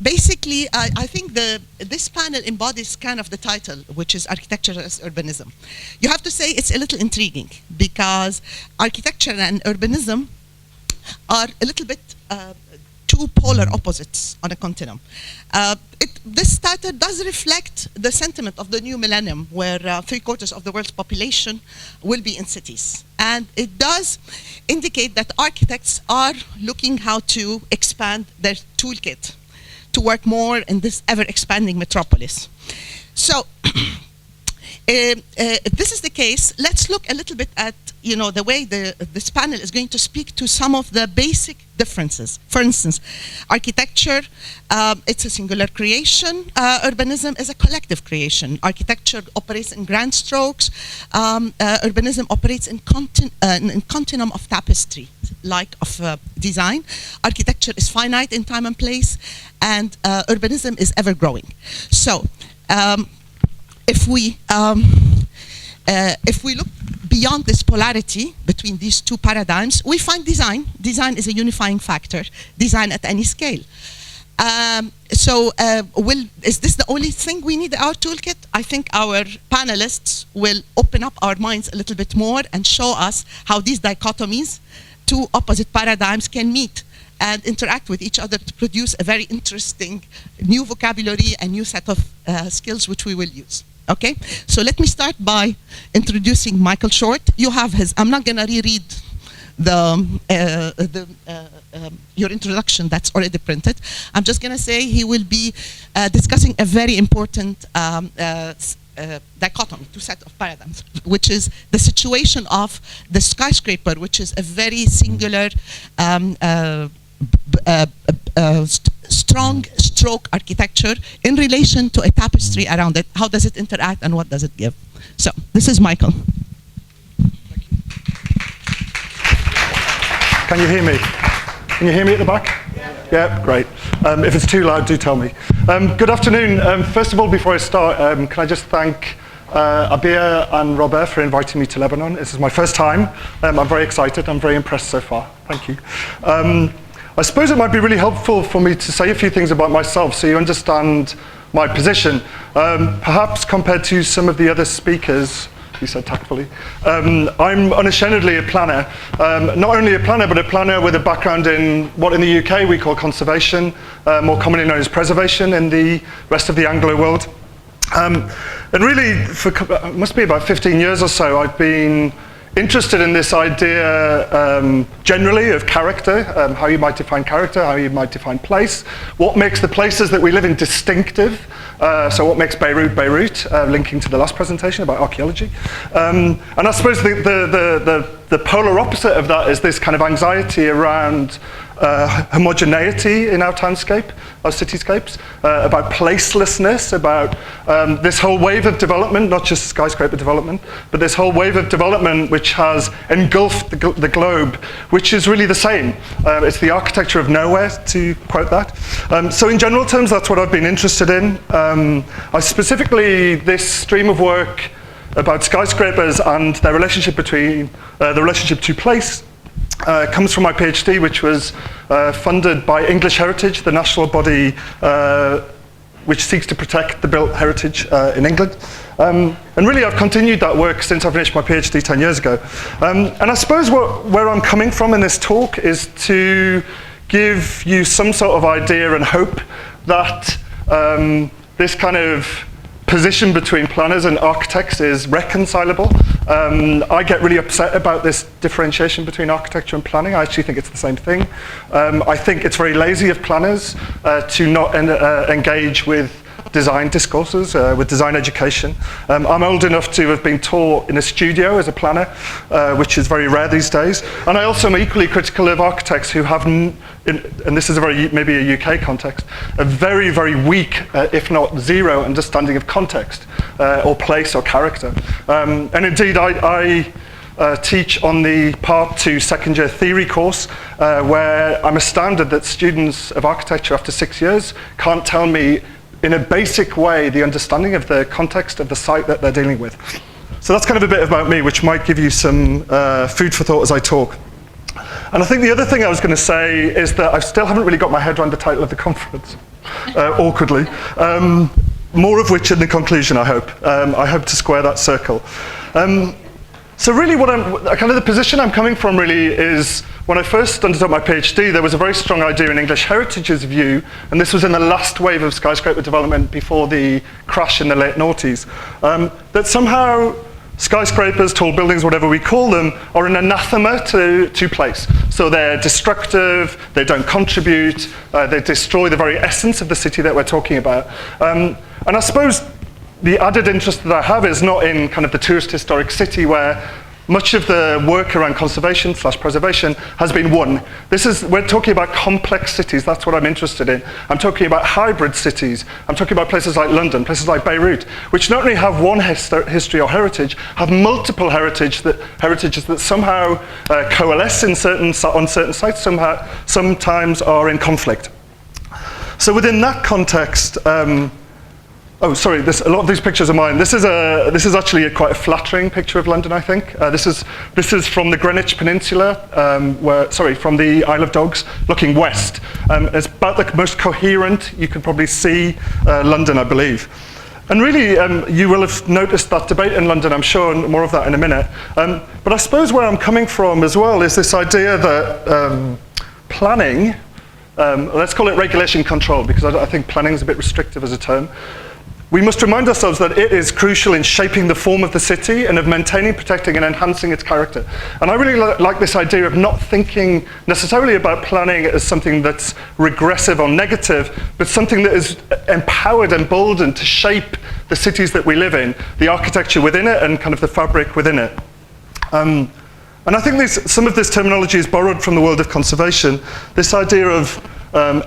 basically, I think this panel embodies kind of the title, which is Architecture-as-Urbanism. You have to say it's a little intriguing, because architecture and urbanism are a little bit two polar opposites on a continuum. This title does reflect the sentiment of the new millennium, where 3/4 of the world's population will be in cities. And it does indicate that architects are looking how to expand their toolkit to work more in this ever-expanding metropolis. So, if this is the case, let's look a little bit at the way this panel is going to speak to some of the basic differences. For instance, architecture, it's a singular creation. Urbanism is a collective creation. Architecture operates in grand strokes. Urbanism operates in continuum of tapestry, like of design. Architecture is finite in time and place, and urbanism is ever growing. So, if we look beyond this polarity between these two paradigms, we find design. Design is a unifying factor. Design at any scale. Is this the only thing we need in our toolkit? I think our panelists will open up our minds a little bit more and show us how these dichotomies, two opposite paradigms, can meet and interact with each other to produce a very interesting new vocabulary and new set of skills which we will use. Okay, so let me start by introducing Michael Short. You have his, I'm not gonna reread your introduction that's already printed. I'm just gonna say he will be discussing a very important dichotomy, two set of paradigms, which is the situation of the skyscraper, which is a very singular strong stroke architecture in relation to a tapestry around it. How does it interact and what does it give? So this is Michael. Thank you. Can you hear me? Can you hear me at the back? Yeah, great. If it's too loud, do tell me. Good afternoon. First of all, before I start, can I just thank Amira and Robert for inviting me to Lebanon. This is my first time. I'm very excited. I'm very impressed so far. Thank you. I suppose it might be really helpful for me to say a few things about myself so you understand my position. Perhaps compared to some of the other speakers, he said tactfully, I'm unashamedly a planner. Not only a planner, but a planner with a background in what in the UK we call conservation, more commonly known as preservation in the rest of the Anglo world. And really, for it must be about 15 years or so, I've been interested in this idea generally of character, how you might define character, how you might define place, what makes the places that we live in distinctive, so what makes Beirut, Beirut, linking to the last presentation about archaeology. And I suppose the polar opposite of that is this kind of anxiety around homogeneity in our townscape, our cityscapes, about placelessness, about this whole wave of development, not just skyscraper development, but this whole wave of development which has engulfed the globe, which is really the same. It's the architecture of nowhere, to quote that. So in general terms, that's what I've been interested in. I specifically, this stream of work about skyscrapers and their relationship between, the relationship to place, comes from my PhD, which was funded by English Heritage, the national body which seeks to protect the built heritage in England. And really I've continued that work since I finished my PhD 10 years ago. And I suppose where I'm coming from in this talk is to give you some sort of idea and hope that this kind of position between planners and architects is reconcilable. I get really upset about this differentiation between architecture and planning. I actually think it's the same thing. I think it's very lazy of planners to not engage with design discourses, with design education. I'm old enough to have been taught in a studio as a planner, which is very rare these days. And I also am equally critical of architects who have, and this is maybe a UK context, a very, very weak, if not zero, understanding of context, or place or character. And indeed, I teach on the Part 2 second year theory course, where I'm astounded that students of architecture after 6 years can't tell me in a basic way the understanding of the context of the site that they're dealing with. So that's kind of a bit about me, which might give you some food for thought as I talk. And I think the other thing I was going to say is that I still haven't really got my head around the title of the conference, awkwardly. More of which in the conclusion, I hope. I hope to square that circle. So really kind of the position I'm coming from really is, when I first undertook my PhD, there was a very strong idea in English Heritage's view, and this was in the last wave of skyscraper development before the crash in the late noughties, that somehow skyscrapers, tall buildings, whatever we call them, are an anathema to place. So they're destructive, they don't contribute, they destroy the very essence of the city that we're talking about. And I suppose the added interest that I have is not in kind of the tourist historic city where much of the work around conservation / preservation has been won. We're talking about complex cities, that's what I'm interested in. I'm talking about hybrid cities. I'm talking about places like London, places like Beirut, which not only have one history or heritage, have multiple heritages that somehow coalesce on certain sites, sometimes are in conflict. So within that context, oh, sorry, a lot of these pictures are mine. This is actually quite a flattering picture of London, I think. This is from the Greenwich Peninsula, from the Isle of Dogs, looking west. It's about the most coherent you can probably see London, I believe. And really, you will have noticed that debate in London, I'm sure, and more of that in a minute. But I suppose where I'm coming from as well is this idea that planning, let's call it regulation control, because I think planning is a bit restrictive as a term. We must remind ourselves that it is crucial in shaping the form of the city and of maintaining, protecting, and enhancing its character. And I really like this idea of not thinking necessarily about planning as something that's regressive or negative, but something that is empowered and emboldened to shape the cities that we live in, the architecture within it, and kind of the fabric within it. And I think some of this terminology is borrowed from the world of conservation. This idea of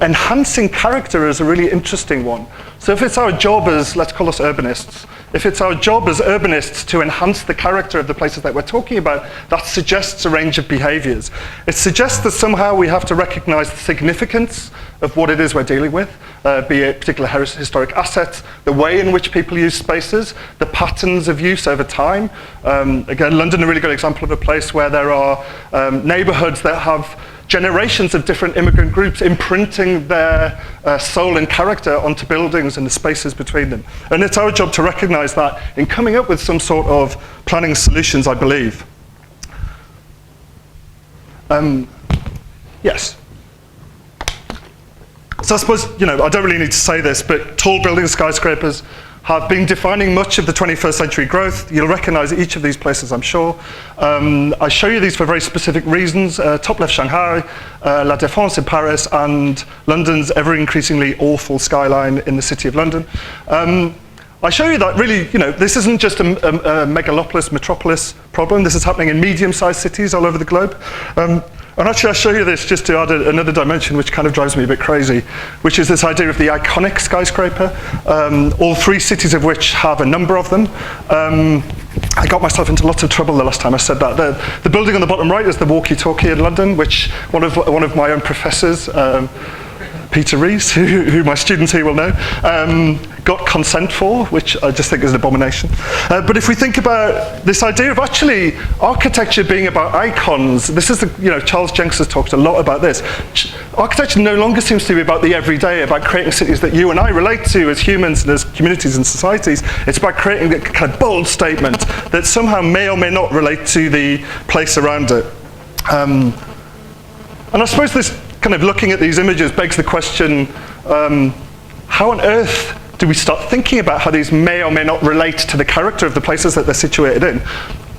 enhancing character is a really interesting one. So if it's our job as, let's call us urbanists, if it's our job as urbanists to enhance the character of the places that we're talking about, that suggests a range of behaviors. It suggests that somehow we have to recognize the significance of what it is we're dealing with, be it particular historic assets, the way in which people use spaces, the patterns of use over time. Again, London, a really good example of a place where there are neighborhoods that have generations of different immigrant groups imprinting their soul and character onto buildings and the spaces between them. And it's our job to recognize that in coming up with some sort of planning solutions, I believe. Yes. So I suppose, I don't really need to say this, but tall buildings, skyscrapers, have been defining much of the 21st century growth. You'll recognize each of these places, I'm sure. I show you these for very specific reasons. Top left, Shanghai, La Défense in Paris, and London's ever increasingly awful skyline in the City of London. I show you that really, this isn't just a megalopolis, metropolis problem. This is happening in medium-sized cities all over the globe. And actually, I'll show you this just to add another dimension which kind of drives me a bit crazy, which is this idea of the iconic skyscraper, all three cities of which have a number of them. I got myself into lots of trouble the last time I said that. The building on the bottom right is the walkie-talkie in London, which one of my own professors, Peter Rees, who my students here will know, got consent for, which I just think is an abomination. But if we think about this idea of actually architecture being about icons, this is Charles Jenks has talked a lot about this. Architecture no longer seems to be about the everyday, about creating cities that you and I relate to as humans and as communities and societies. It's about creating a kind of bold statement that somehow may or may not relate to the place around it. And I suppose this kind of looking at these images begs the question, how on earth do we start thinking about how these may or may not relate to the character of the places that they're situated in?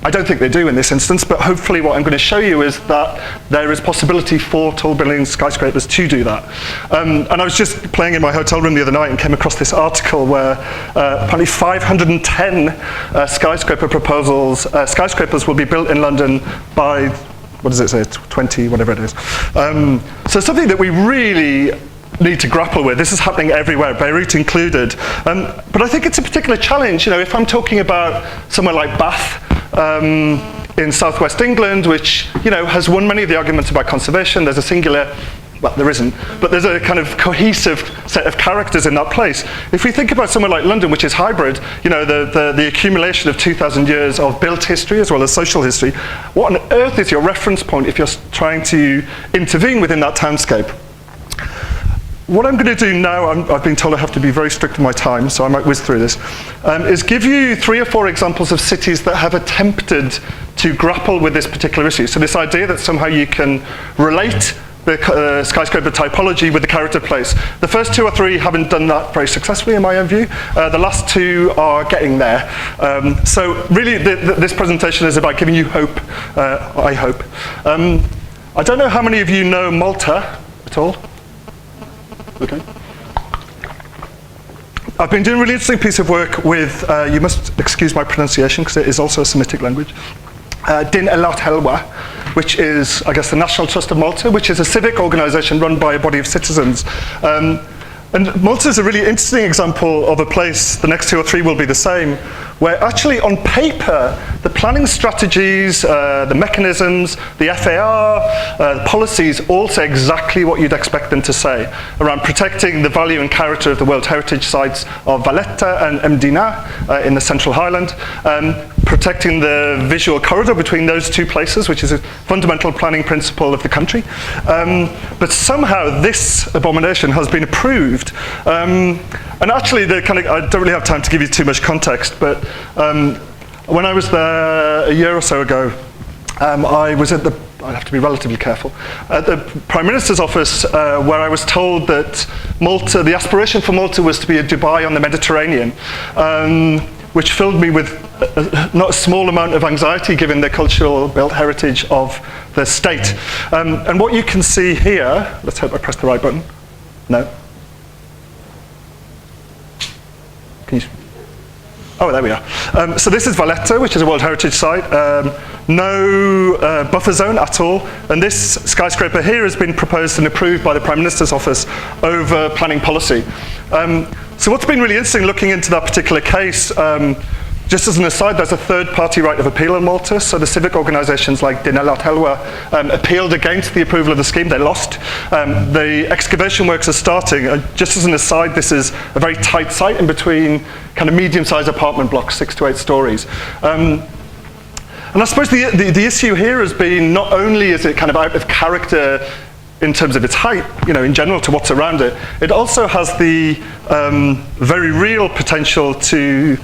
I don't think they do in this instance, but hopefully what I'm going to show you is that there is possibility for tall buildings, skyscrapers to do that. And I was just playing in my hotel room the other night and came across this article where apparently 510 skyscrapers will be built in London by, what does it say, 20, whatever it is. So something that we really need to grapple with. This is happening everywhere, Beirut included. But I think it's a particular challenge. If I'm talking about somewhere like Bath in southwest England, which has won many of the arguments about conservation, there's a singular well, there isn't, but there's a kind of cohesive set of characters in that place. If we think about somewhere like London, which is hybrid, you know, the accumulation of 2,000 years of built history as well as social history, what on earth is your reference point if you're trying to intervene within that townscape? What I'm going to do now, I've been told I have to be very strict with my time, so I might whiz through this, is give you 3 or 4 examples of cities that have attempted to grapple with this particular issue. So this idea that somehow you can relate the skyscraper typology with the character place. The first 2 or 3 haven't done that very successfully in my own view. The last 2 are getting there. So really this presentation is about giving you hope, I hope. I don't know how many of you know Malta at all? Okay. I've been doing a really interesting piece of work with, you must excuse my pronunciation because it is also a Semitic language, Din Elat Helwa, which is, I guess, the National Trust of Malta, which is a civic organisation run by a body of citizens. And Malta is a really interesting example of a place, the next 2 or 3 will be the same, where actually on paper, the planning strategies, the mechanisms, the FAR, the policies all say exactly what you'd expect them to say around protecting the value and character of the World Heritage Sites of Valletta and Mdina in the Central Highland, protecting the visual corridor between those 2 places, which is a fundamental planning principle of the country. But somehow this abomination has been approved. And actually, I don't really have time to give you too much context, but when I was there a year or so ago, I was at I have to be relatively careful, at the Prime Minister's office where I was told that Malta, the aspiration for Malta was to be a Dubai on the Mediterranean, which filled me with not a small amount of anxiety given the cultural built heritage of the state. And what you can see here, let's hope I press the right button. No. Can you? Oh, there we are. So this is Valletta, which is a World Heritage Site. No buffer zone at all. And this skyscraper here has been proposed and approved by the Prime Minister's office over planning policy. So what's been really interesting looking into that particular case, just as an aside, there's a third-party right of appeal in Malta. So the civic organisations like Din Elat Helwa appealed against the approval of the scheme. They lost. The excavation works are starting. Just as an aside, this is a very tight site in between kind of medium-sized apartment blocks, 6 to 8 stories. And I suppose the issue here has been not only is it kind of out of character in terms of its height, you know, in general to what's around it, it also has the very real potential to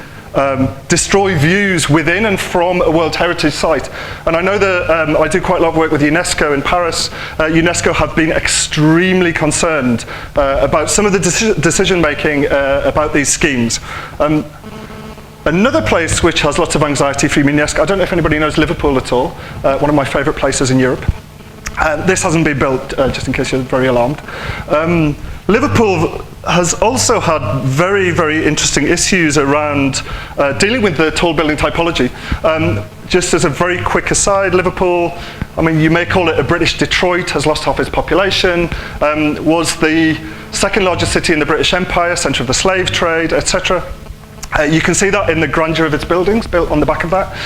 destroy views within and from a World Heritage Site. And I know that I do quite a lot of work with UNESCO in Paris. UNESCO have been extremely concerned about some of the decision making about these schemes. Another place which has lots of anxiety for UNESCO, I don't know if anybody knows Liverpool at all, one of my favourite places in Europe. This hasn't been built, just in case you're very alarmed. Liverpool has also had very, very interesting issues around dealing with the tall building typology. Just as a very quick aside, Liverpool, I mean, you may call it a British Detroit, has lost half its population, was the second largest city in the British Empire, centre of the slave trade, etc. You can see that in the grandeur of its buildings, built on the back of that.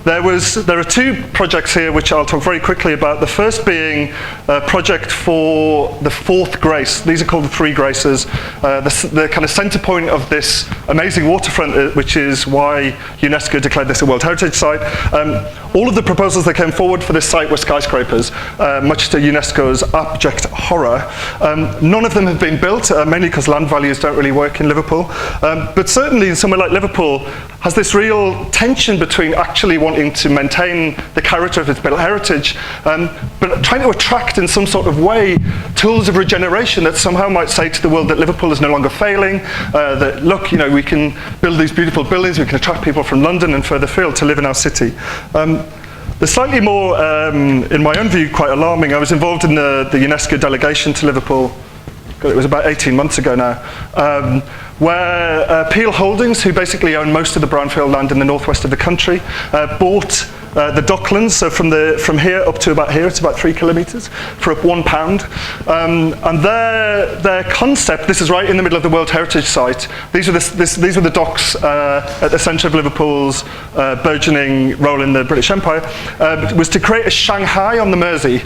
There are 2 projects here which I'll talk very quickly about. The first being a project for the 4th Grace. These are called the 3 Graces. The kind of centre point of this amazing waterfront, which is why UNESCO declared this a World Heritage Site. All of the proposals that came forward for this site were skyscrapers, much to UNESCO's abject horror. None of them have been built, mainly because land values don't really work in Liverpool. But certainly somewhere like Liverpool has this real tension between actually wanting to maintain the character of its built heritage, but trying to attract in some sort of way tools of regeneration that somehow might say to the world that Liverpool is no longer failing, that look, you know, we can build these beautiful buildings, we can attract people from London and further afield to live in our city. The slightly more, in my own view, quite alarming, I was involved in the UNESCO delegation to Liverpool, God, it was about 18 months ago now, where Peel Holdings, who basically own most of the brownfield land in the northwest of the country, bought the Docklands, so from here up to about here, it's about 3 kilometers for £1. And their concept, this is right in the middle of the World Heritage Site. These were the docks at the center of Liverpool's burgeoning role in the British Empire, was to create a Shanghai on the Mersey.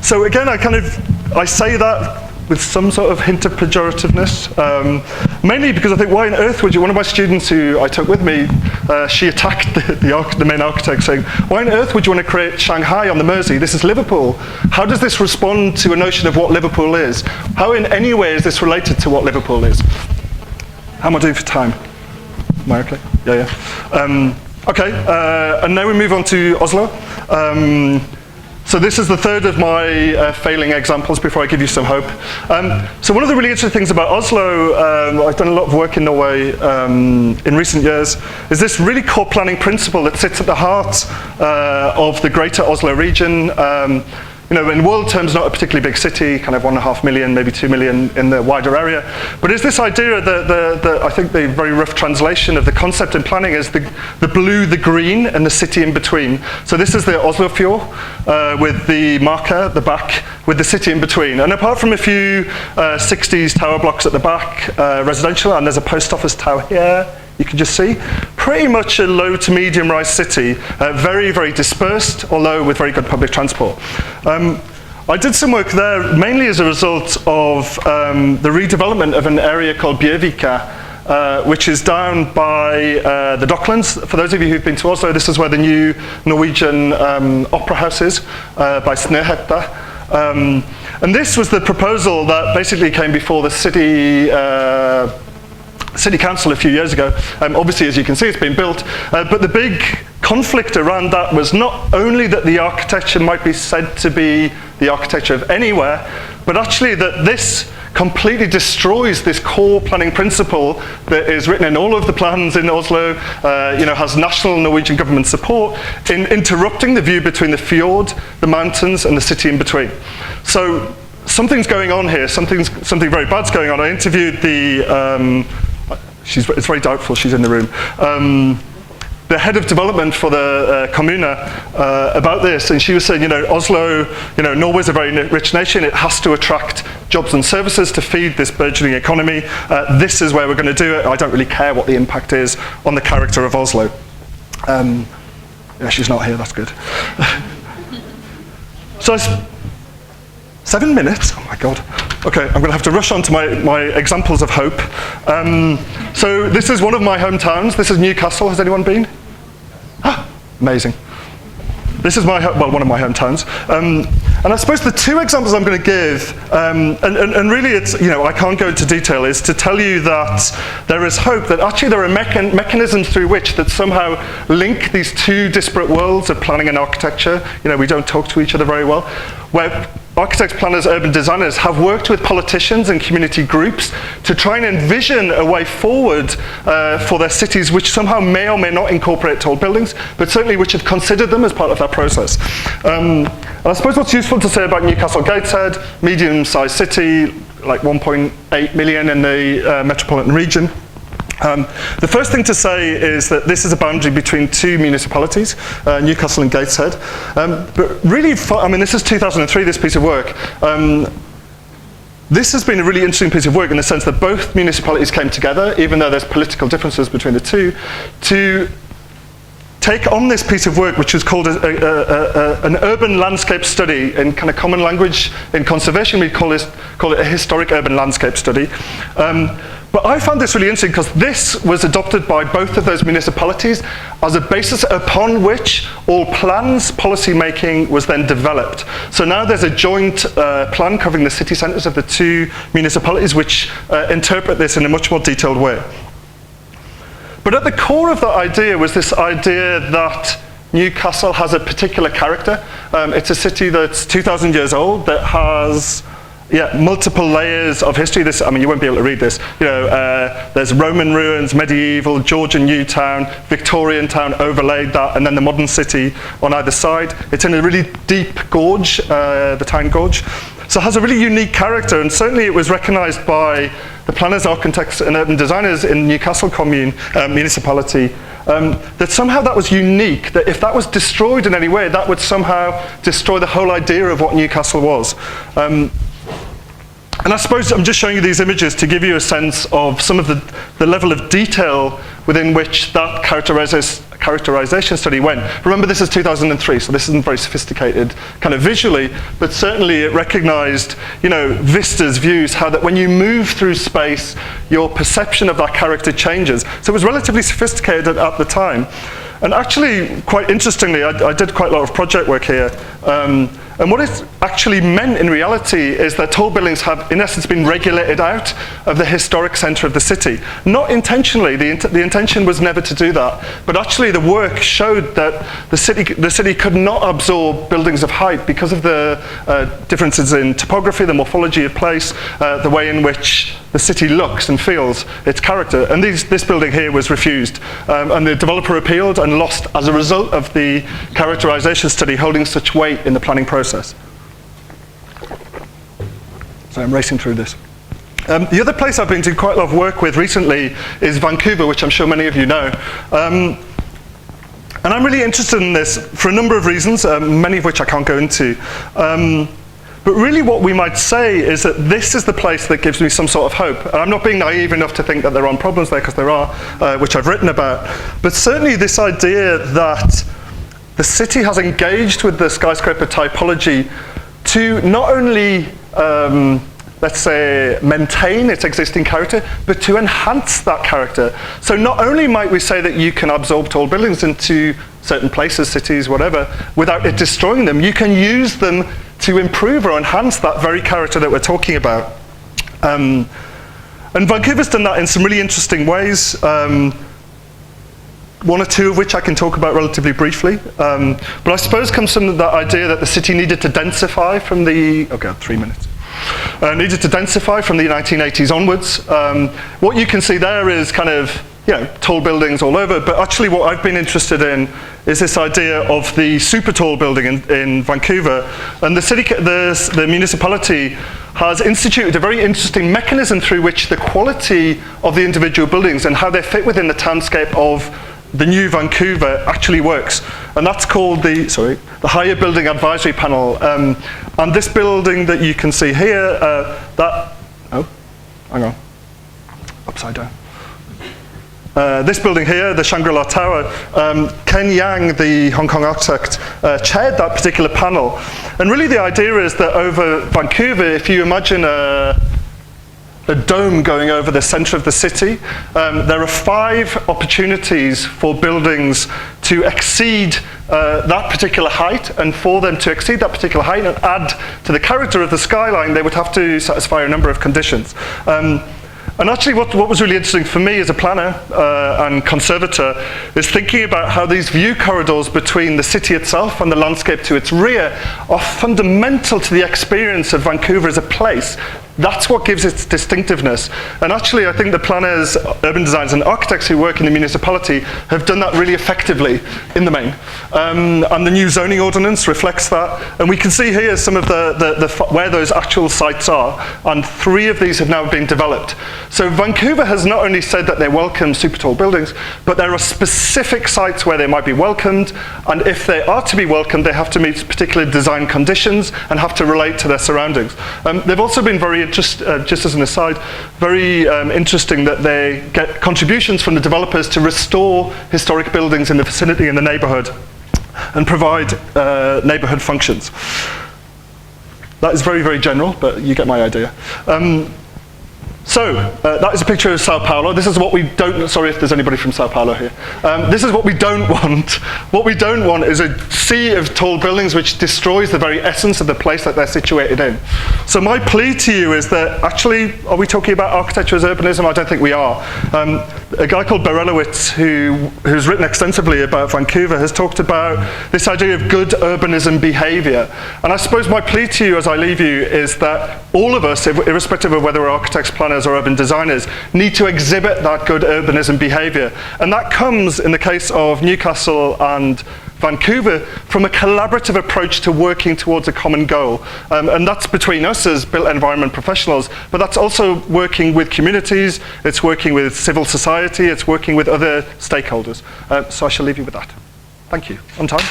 So again, I say that with some sort of hint of pejorativeness, mainly because I think, why on earth would you, one of my students who I took with me, she attacked the main architect saying, why on earth would you want to create Shanghai on the Mersey? This is Liverpool. How does this respond to a notion of what Liverpool is? How in any way is this related to what Liverpool is? How am I doing for time? Am I okay? Yeah. Okay, and now we move on to Oslo. So this is the third of my failing examples before I give you some hope. So one of the really interesting things about Oslo, I've done a lot of work in Norway in recent years, is this really core planning principle that sits at the heart of the greater Oslo region. In world terms, not a particularly big city, kind of 1.5 million, maybe 2 million in the wider area. But it's this idea that I think the very rough translation of the concept in planning is the blue, the green, and the city in between. So this is the Oslofjord with the Marker at the back, with the city in between. And apart from a few 60s tower blocks at the back, residential, and there's a post office tower here, you can just see, pretty much a low to medium rise city, very, very dispersed, although with very good public transport. I did some work there mainly as a result of the redevelopment of an area called Bjørvika, which is down by the Docklands. For those of you who've been to Oslo, this is where the new Norwegian opera house is, by Snøhetta. And this was the proposal that basically came before the City Council a few years ago. Obviously, as you can see, it's been built, but the big conflict around that was not only that the architecture might be said to be the architecture of anywhere, but actually that this completely destroys this core planning principle that is written in all of the plans in Oslo, has national Norwegian government support in interrupting the view between the fjord, the mountains, and the city in between. So something's going on here, something very bad's going on. I interviewed it's very doubtful she's in the room, the head of development for the Kommune about this, and she was saying, Oslo, Norway's a very rich nation, it has to attract jobs and services to feed this burgeoning economy. This is where we're going to do it. I don't really care what the impact is on the character of Oslo. Yeah, she's not here, that's good. So 7 minutes, oh my God. Okay, I'm gonna have to rush on to my examples of hope. So this is one of my hometowns. This is Newcastle, has anyone been? Ah, amazing. This is one of my hometowns. And I suppose the two examples I'm going to give, and really it's, I can't go into detail, is to tell you that there is hope, that actually there are mechanisms through which that somehow link these two disparate worlds of planning and architecture. We don't talk to each other very well, where architects, planners, urban designers have worked with politicians and community groups to try and envision a way forward for their cities which somehow may or may not incorporate tall buildings, but certainly which have considered them as part of that process. And I suppose what's useful to say about Newcastle Gateshead, medium-sized city, like 1.8 million in the metropolitan region. The first thing to say is that this is a boundary between two municipalities, Newcastle and Gateshead. But really, this is 2003, this piece of work. This has been a really interesting piece of work in the sense that both municipalities came together, even though there's political differences between the two, to take on this piece of work, which was called an urban landscape study. In kind of common language in conservation, we call it a historic urban landscape study. But I found this really interesting because this was adopted by both of those municipalities as a basis upon which all plans, policy making was then developed. So now there's a joint plan covering the city centres of the two municipalities which interpret this in a much more detailed way. But at the core of that idea was this idea that Newcastle has a particular character. It's a city that's 2,000 years old, that has multiple layers of history. This, you won't be able to read this. There's Roman ruins, medieval, Georgian New Town, Victorian town overlaid that, and then the modern city on either side. It's in a really deep gorge, the Tyne Gorge. So it has a really unique character, and certainly it was recognised by the planners, architects and urban designers in Newcastle commune, municipality, that somehow that was unique, that if that was destroyed in any way, that would somehow destroy the whole idea of what Newcastle was. And I suppose I'm just showing you these images to give you a sense of some of the level of detail within which that characterization study went. Remember, this is 2003, so this isn't very sophisticated kind of visually, but certainly it recognized, you know, vistas, views, how that when you move through space, your perception of that character changes. So it was relatively sophisticated at the time. And actually, quite interestingly, I did quite a lot of project work here. And what it actually meant in reality is that tall buildings have, in essence, been regulated out of the historic center of the city. Not intentionally, the intention was never to do that. But actually, the work showed that the city could not absorb buildings of height because of the differences in topography, the morphology of place, the way in which the city looks and feels its character. And this building here was refused. And the developer appealed and lost as a result of the characterization study holding such weight in the planning process. So I'm racing through this. The other place I've been doing quite a lot of work with recently is Vancouver, which I'm sure many of you know. And I'm really interested in this for a number of reasons, many of which I can't go into. But really what we might say is that this is the place that gives me some sort of hope. And I'm not being naive enough to think that there aren't problems there, because there are, which I've written about. But certainly this idea that the city has engaged with the skyscraper typology to not only, let's say, maintain its existing character, but to enhance that character. So not only might we say that you can absorb tall buildings into certain places, cities, whatever, without it destroying them, you can use them to improve or enhance that very character that we're talking about. And Vancouver's done that in some really interesting ways. One or two of which I can talk about relatively briefly. But I suppose comes from that idea that the city needed to densify from the, okay, 3 minutes. Needed to densify from the 1980s onwards. What you can see there is kind of, you know, tall buildings all over, but actually what I've been interested in is this idea of the super tall building in Vancouver. And the municipality has instituted a very interesting mechanism through which the quality of the individual buildings and how they fit within the townscape of the new Vancouver actually works. And that's called the Higher Building Advisory Panel. And this building that you can see here, upside down. This building here, the Shangri-La Tower, Ken Yang, the Hong Kong architect, chaired that particular panel. And really the idea is that over Vancouver, if you imagine a dome going over the center of the city, there are 5 opportunities for buildings to exceed that particular height, and for them to exceed that particular height and add to the character of the skyline, they would have to satisfy a number of conditions. And actually what was really interesting for me as a planner and conservator is thinking about how these view corridors between the city itself and the landscape to its rear are fundamental to the experience of Vancouver as a place. That's what gives its distinctiveness. And actually I think the planners, urban designers and architects who work in the municipality have done that really effectively in the main. And the new zoning ordinance reflects that. And we can see here some of where those actual sites are. And 3 of these have now been developed. So Vancouver has not only said that they welcome super tall buildings, but there are specific sites where they might be welcomed. And if they are to be welcomed, they have to meet particular design conditions and have to relate to their surroundings. They've also been very just as an aside, very interesting that they get contributions from the developers to restore historic buildings in the vicinity and the neighborhood and provide neighborhood functions. That is very, very general, but you get my idea. So, that is a picture of Sao Paulo. This is what we don't, sorry if there's anybody from Sao Paulo here. This is what we don't want. What we don't want is a sea of tall buildings which destroys the very essence of the place that they're situated in. So my plea to you is that, actually, are we talking about architecture as urbanism? I don't think we are. A guy called Bartlett, who's written extensively about Vancouver, has talked about this idea of good urbanism behavior. And I suppose my plea to you as I leave you is that all of us, irrespective of whether we're architects, planners, or urban designers, need to exhibit that good urbanism behavior. And that comes, in the case of Newcastle and Vancouver from a collaborative approach to working towards a common goal. And that's between us as built environment professionals, but that's also working with communities, it's working with civil society, it's working with other stakeholders. So I shall leave you with that. Thank you. On time.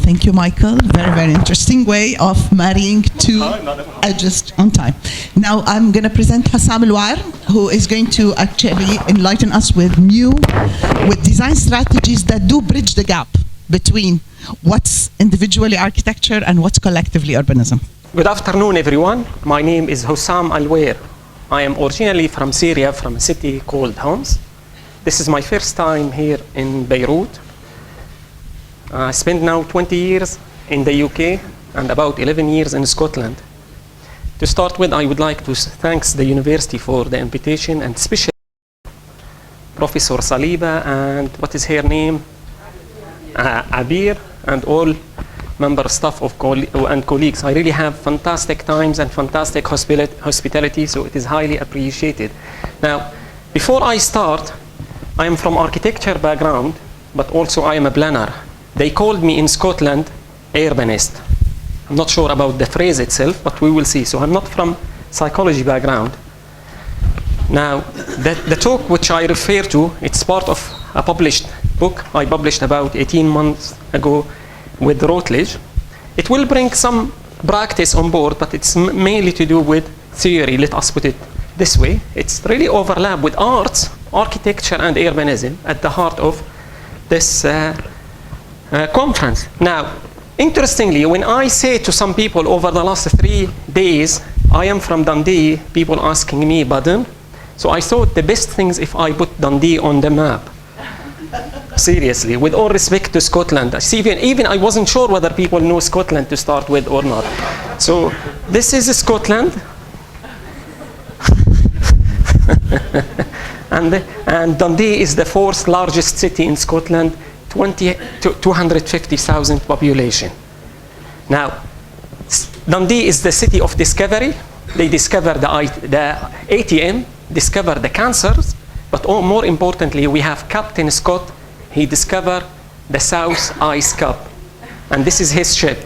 Thank you, Michael. Very, very interesting way of marrying two just on time. Now I'm going to present Husam AlWaer, who is going to actually enlighten us with design strategies that do bridge the gap between what's individually architecture and what's collectively urbanism. Good afternoon, everyone. My name is Husam AlWaer. I am originally from Syria, from a city called Homs. This is my first time here in Beirut. I spent now 20 years in the UK and about 11 years in Scotland. To start with, I would like to thank the university for the invitation, and especially Professor Saliba and what is her name? Abir, and all member staff and colleagues. I really have fantastic times and fantastic hospitality, so it is highly appreciated. Now, before I start, I am from architecture background, but also I am a planner. They called me in Scotland urbanist. I'm not sure about the phrase itself, but we will see. So I'm not from psychology background. Now, the talk which I refer to, it's part of a published book I published about 18 months ago with Routledge. It will bring some practice on board, but it's mainly to do with theory, let us put it this way. It's really overlap with arts, architecture and urbanism at the heart of this conference. Now, interestingly, when I say to some people over the last 3 days, I am from Dundee, people asking me, Badin. So I thought the best thing is if I put Dundee on the map. Seriously, with all respect to Scotland. Even I wasn't sure whether people know Scotland to start with or not. So this is Scotland. and Dundee is the 4th largest city in Scotland, 250,000 population. Now, Dundee is the city of discovery. They discovered the ATM, discovered the cancers, but more importantly, we have Captain Scott. He discovered the South Ice Cap, and this is his ship.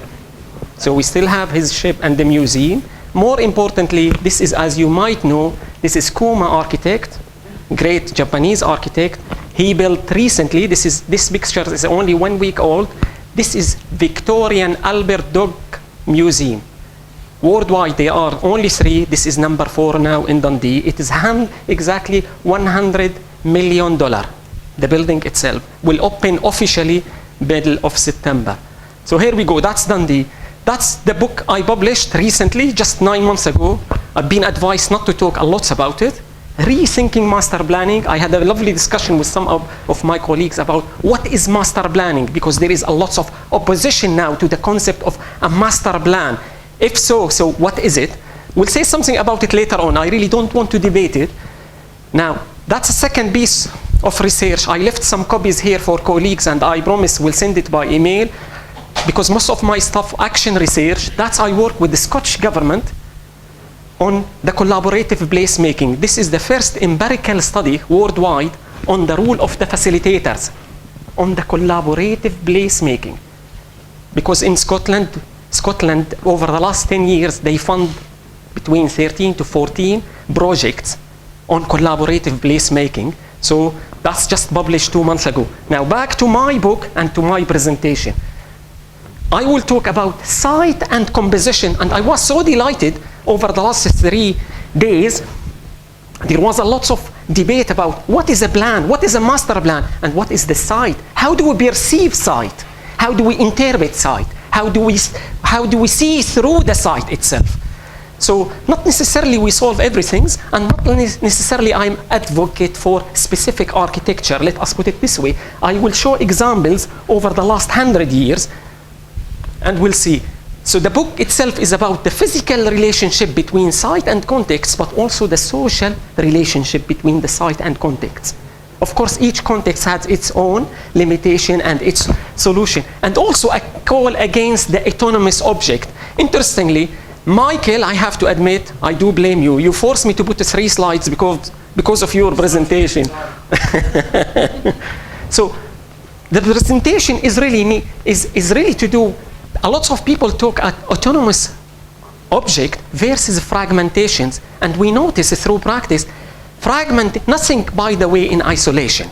So we still have his ship and the museum. More importantly, this is, as you might know, this is Kuma architect, great Japanese architect. He built recently, this picture is only 1 week old. This is Victorian Albert Dog Museum. Worldwide, there are only 3. This is number 4 now in Dundee. It is exactly $100 million. The building itself will open officially middle of September. So here we go, that's Dundee. That's the book I published recently, just 9 months ago. I've been advised not to talk a lot about it. Rethinking master planning. I had a lovely discussion with some of my colleagues about what is master planning, because there is a lot of opposition now to the concept of a master plan. If so what is it? We'll say something about it later on. I really don't want to debate it. Now, that's a second piece of research. I left some copies here for colleagues, and I promise we'll send it by email, because most of my stuff, action research, that's I work with the Scottish government on the collaborative placemaking. This is the first empirical study worldwide on the role of the facilitators on the collaborative placemaking. Because in Scotland, over the last 10 years, they fund between 13 to 14 projects on collaborative placemaking. So that's just published 2 months ago. Now back to my book and to my presentation. I will talk about site and composition, and I was so delighted over the last 3 days. There was a lot of debate about what is a plan, what is a master plan, and what is the site. How do we perceive site? How do we interpret site? How do we see through the site itself? So not necessarily we solve everything, and not necessarily I'm advocate for specific architecture. Let us put it this way. I will show examples over the last 100 years, and we'll see. So the book itself is about the physical relationship between site and context, but also the social relationship between the site and context. Of course, each context has its own limitation and its solution. And also a call against the autonomous object. Interestingly, Michael, I have to admit, I do blame you. You forced me to put 3 slides because of your presentation. So the presentation is really to do, a lot of people talk at autonomous object versus fragmentations, and we notice through practice, nothing, by the way, in isolation.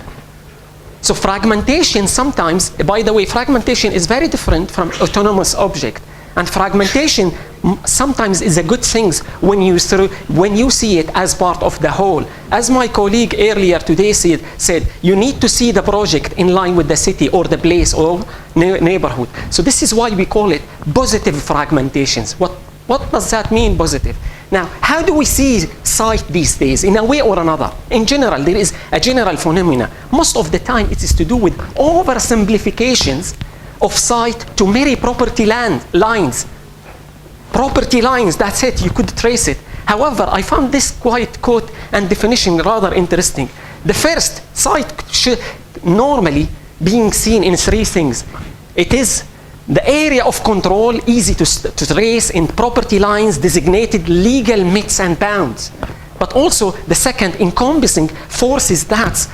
So fragmentation sometimes, by the way, fragmentation is very different from autonomous object. And fragmentation sometimes is a good thing when you see it as part of the whole. As my colleague earlier today said, you need to see the project in line with the city or the place or neighborhood. So this is why we call it positive fragmentations. What does that mean, positive? Now, how do we see site these days? In a way or another. In general, there is a general phenomena. Most of the time, it is to do with oversimplifications of site to merely property lines. Property lines, that's it, you could trace it. However, I found this quote and definition rather interesting. The first, site should normally being seen in three things. It is the area of control, easy to trace in property lines, designated legal myths and bounds. But also the second, encompassing forces that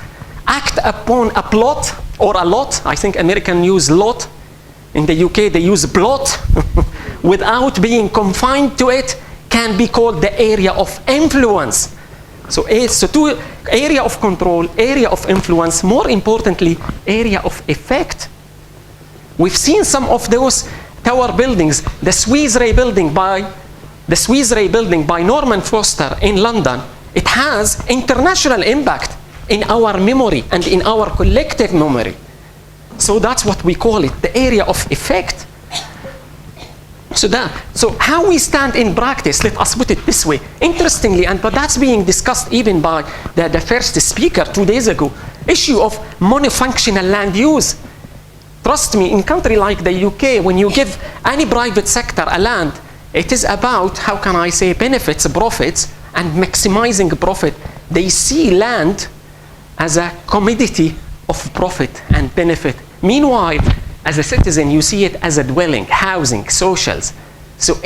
act upon a plot or a lot. I think Americans use lot. In the UK, they use plot. Without being confined to it, can be called the area of influence. So two, area of control, area of influence, more importantly, area of effect. We've seen some of those tower buildings, the Swiss Ray building by Norman Foster in London. It has international impact in our memory and in our collective memory. So that's what we call it, the area of effect. So how we stand in practice, let us put it this way. Interestingly, but that's being discussed even by the first speaker 2 days ago, issue of monofunctional land use. Trust me, in a country like the UK, when you give any private sector a land, it is about, how can I say, benefits, profits, and maximizing profit. They see land as a commodity of profit and benefit. Meanwhile, as a citizen, you see it as a dwelling, housing, socials. So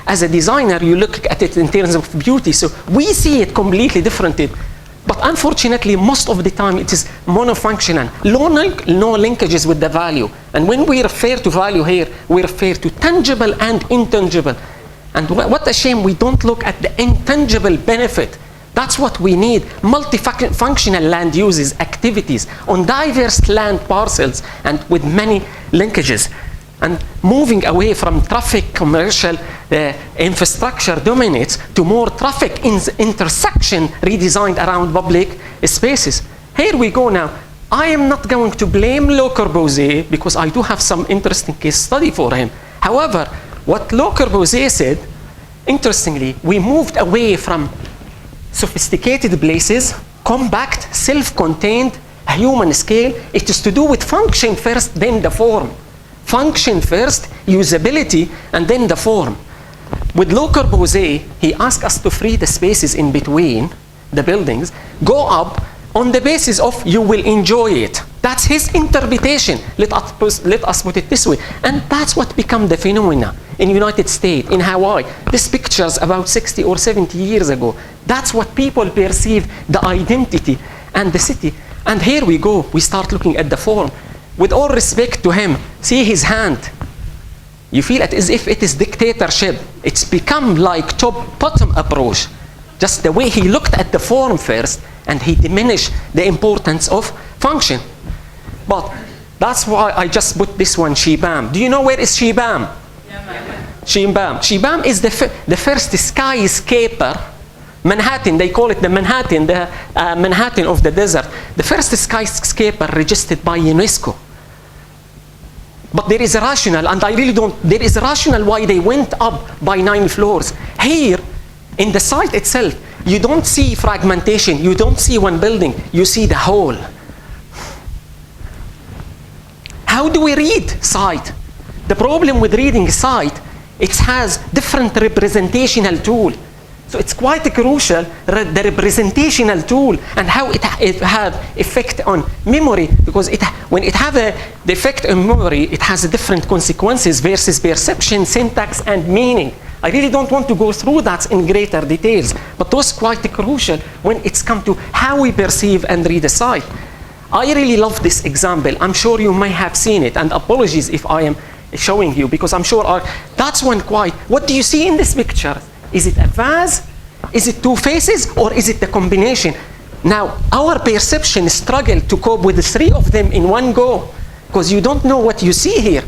as a designer, you look at it in terms of beauty. So we see it completely differently. But unfortunately, most of the time, it is monofunctional, no linkages with the value. And when we refer to value here, we refer to tangible and intangible. And what a shame we don't look at the intangible benefit. That's what we need, multifunctional land uses, activities on diverse land parcels and with many linkages. And moving away from traffic, commercial infrastructure dominates to more traffic intersection redesigned around public spaces. Here we go now. I am not going to blame Le Corbusier because I do have some interesting case study for him. However, what Le Corbusier said, interestingly, we moved away from sophisticated places, compact, self-contained, human scale. It is to do with function first, then the form. Function first, usability, and then the form. With Le Corbusier, he asked us to free the spaces in between the buildings, go up on the basis of you will enjoy it. That's his interpretation. Let us put it this way. And that's what became the phenomena in United States, in Hawaii. These pictures about 60 or 70 years ago. That's what people perceive the identity and the city. And here we go. We start looking at the form. With all respect to him, see his hand. You feel it as if it is dictatorship. It's become like top-bottom approach. Just the way he looked at the form first, and he diminished the importance of function. But that's why I just put this one, SHIBAM. Do you know where is SHIBAM? SHIBAM. SHIBAM is the first skyscraper. Manhattan, they call it the Manhattan of the desert. The first skyscraper registered by UNESCO. But there is a rationale, and I really don't, there is a rationale why they went up by 9 floors. Here, in the site itself, you don't see fragmentation, you don't see one building, you see the whole. How do we read site? The problem with reading site, it has different representational tool. So it's quite crucial, the representational tool and how it have effect on memory, because when it have the effect on memory, it has different consequences versus perception, syntax, and meaning. I really don't want to go through that in greater details, but those quite crucial when it's come to how we perceive and read a site. I really love this example. I'm sure you may have seen it, and apologies if I am showing you, because I'm sure that's one quite. What do you see in this picture? Is it a vase? Is it two faces, or is it the combination? Now, our perception struggled to cope with the three of them in one go, because you don't know what you see here.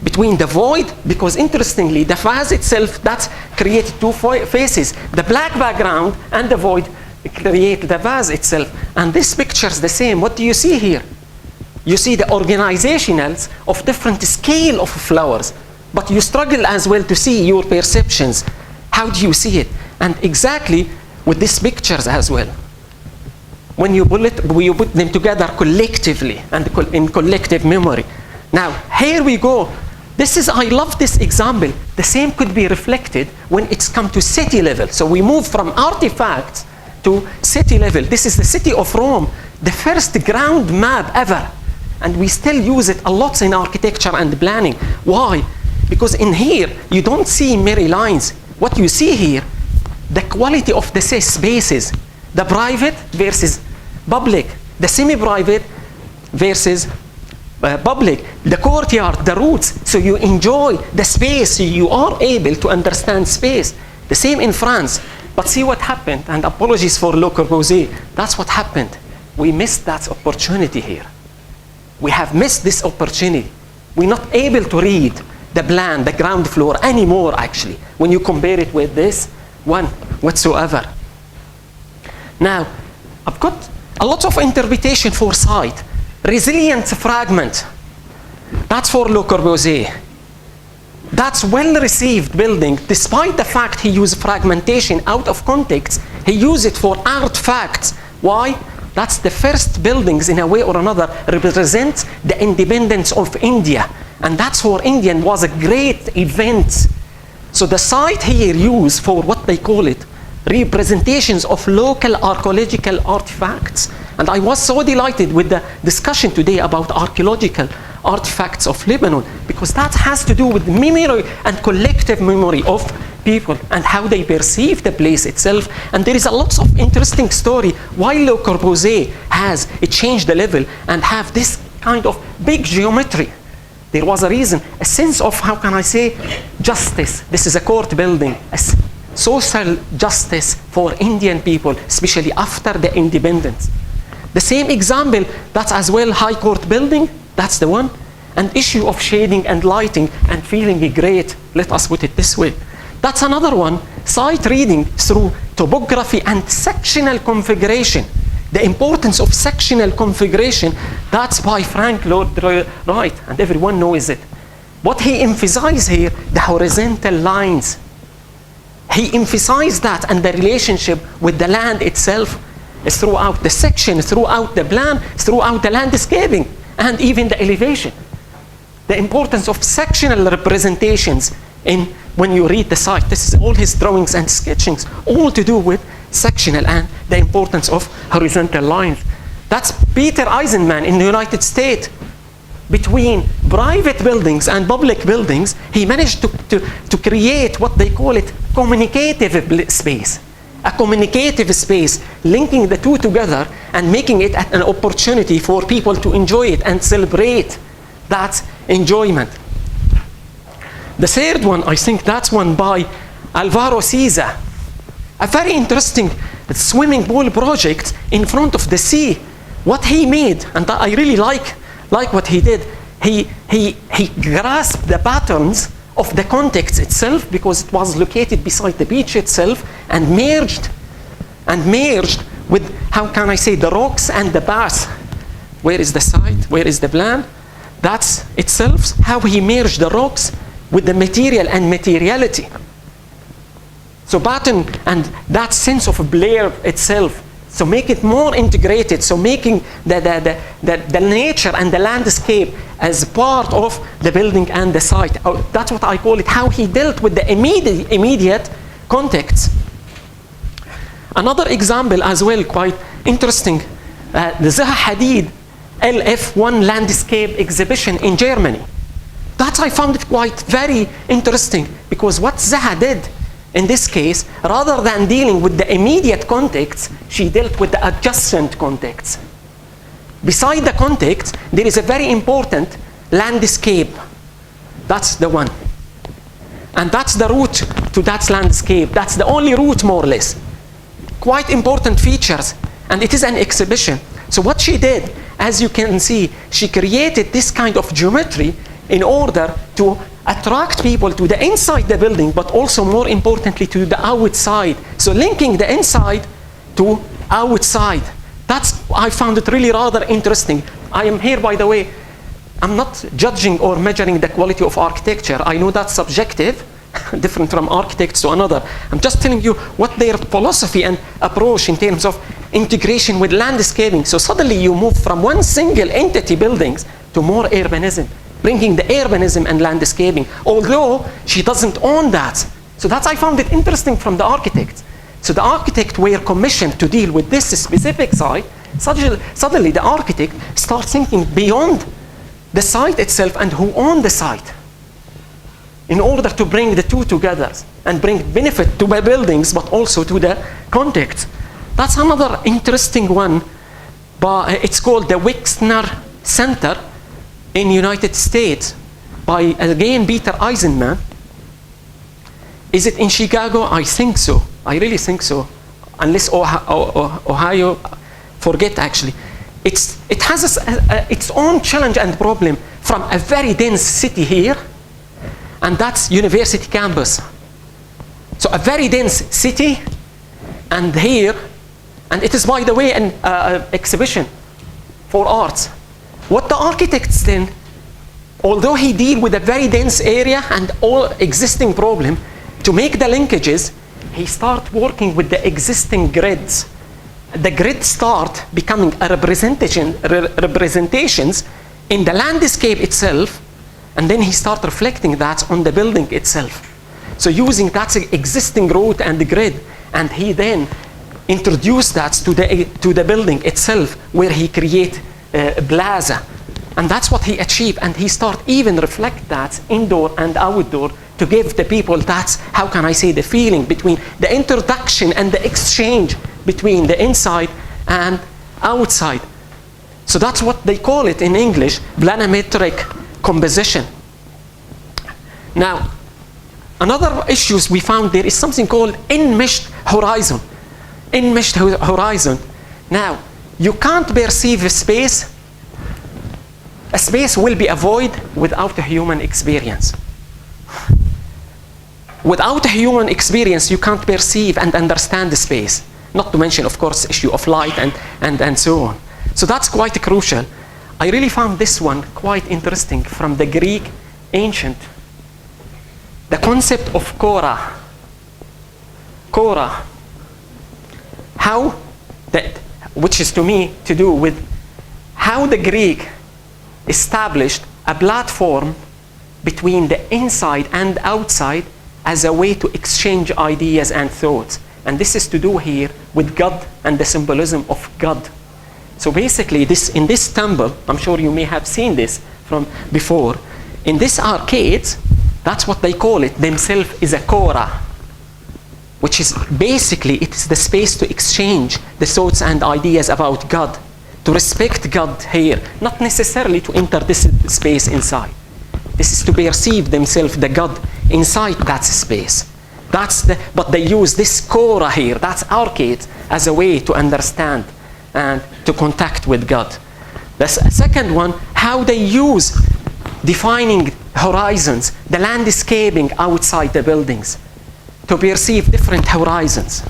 Between the void, because interestingly, the vase itself, that's created two faces. The black background and the void create the vase itself. And this picture is the same. What do you see here? You see the organizationals of different scale of flowers, but you struggle as well to see your perceptions. How do you see it? And exactly with these pictures as well. When you put them together collectively and in collective memory. Now, here we go. I love this example. The same could be reflected when it's come to city level. So we move from artifacts to city level. This is the city of Rome, the first ground map ever. And we still use it a lot in architecture and planning. Why? Because in here, you don't see merry lines. What you see here, the quality of the spaces, the private versus public, the semi-private versus public, the courtyard, the roots, so you enjoy the space, you are able to understand space. The same in France. But see what happened, and apologies for Le Corbusier, that's what happened. We missed that opportunity here. We have missed this opportunity. We're not able to read the plan, the ground floor anymore, actually, when you compare it with this one whatsoever. Now, I've got a lot of interpretation for site. Resilient fragment, that's for Le Corbusier. That's well-received building, despite the fact he used fragmentation out of context, he used it for artifacts. Why? That's the first buildings, in a way or another, represent the independence of India. And that's for Indian was a great event. So the site here used for what they call it, representations of local archaeological artifacts. And I was so delighted with the discussion today about archaeological artifacts of Lebanon, because that has to do with memory and collective memory of people and how they perceive the place itself. And there is a lot of interesting story why Le Corbusier has changed the level and have this kind of big geometry. There was a reason, a sense of, how can I say, justice. This is a court building, a social justice for Indian people, especially after the independence. The same example, that's as well High Court building, that's the one. An issue of shading and lighting and feeling great, let us put it this way. That's another one, site reading through topography and sectional configuration. The importance of sectional configuration, that's by Frank Lloyd Wright, and everyone knows it. What he emphasized here, the horizontal lines. He emphasized that and the relationship with the land itself is throughout the section, throughout the plan, throughout the landscaping, and even the elevation. The importance of sectional representations when you read the site. This is all his drawings and sketchings, all to do with sectional and the importance of horizontal lines. That's Peter Eisenman in the United States. Between private buildings and public buildings, he managed to create what they call it communicative space. A communicative space, linking the two together and making it an opportunity for people to enjoy it and celebrate that enjoyment. The third one, I think that's one by Alvaro Siza. A very interesting swimming pool project in front of the sea. What he made, and I really like what he did, he grasped the patterns of the context itself, because it was located beside the beach itself, and merged with, how can I say, the rocks and the bath. Where is the site? Where is the plan? That's itself how he merged the rocks with the material and materiality. So pattern and that sense of Blair itself. So make it more integrated. So making the nature and the landscape as part of the building and the site. That's what I call it, how he dealt with the immediate context. Another example as well, quite interesting, the Zaha Hadid LF1 landscape exhibition in Germany. That I found it quite very interesting, because what Zaha did in this case, rather than dealing with the immediate context, she dealt with the adjacent context. Beside the context, there is a very important landscape. That's the one. And that's the route to that landscape. That's the only route, more or less. Quite important features. And it is an exhibition. So what she did, as you can see, she created this kind of geometry in order to attract people to the inside the building, but also more importantly to the outside. So linking the inside to outside. I found it really rather interesting. I am here, by the way, I'm not judging or measuring the quality of architecture. I know that's subjective, different from architects to another. I'm just telling you what their philosophy and approach in terms of integration with landscaping. So suddenly you move from one single entity buildings to more urbanism, bringing the urbanism and landscaping, although she doesn't own that. So I found it interesting from the architect. So the architect were commissioned to deal with this specific site. Suddenly the architect starts thinking beyond the site itself and who owned the site, in order to bring the two together and bring benefit to the buildings, but also to the context. That's another interesting one. But it's called the Wexner Center in United States by, again, Peter Eisenman. Is it in Chicago? I think so. I really think so. Unless Ohio, forget actually. It has its own challenge and problem from a very dense city here, and that's university campus. So a very dense city, and here, and it is, by the way, an exhibition for arts. What the architects then, although he deal with a very dense area and all existing problem, to make the linkages, he start working with the existing grids. The grid start becoming a representations in the landscape itself, and then he start reflecting that on the building itself. So using that existing route and the grid, and he then introduced that to the building itself, where he create a plaza. And that's what he achieved, and he start even reflect that indoor and outdoor to give the people that, how can I say, the feeling between the introduction and the exchange between the inside and outside. So that's what they call it in English, planimetric composition. Now, another issues we found, there is something called enmeshed horizon. Enmeshed horizon. Now, you can't perceive a space. A space will be a void without a human experience. Without a human experience, you can't perceive and understand the space. Not to mention, of course, issue of light and so on. So that's quite crucial. I really found this one quite interesting from the Greek ancient. The concept of kora. Kora. How that, which is to me to do with how the Greek established a platform between the inside and outside as a way to exchange ideas and thoughts. And this is to do here with God and the symbolism of God. So basically, in this temple, I'm sure you may have seen this from before, in this arcades, that's what they call it, themselves is a kora, which is basically, it is the space to exchange the thoughts and ideas about God, to respect God here, not necessarily to enter this space inside. This is to perceive themselves, the God, inside that space. But they use this kora here, that's arcade, as a way to understand and to contact with God. The second one, how they use defining horizons, the landscaping outside the buildings, to perceive different horizons.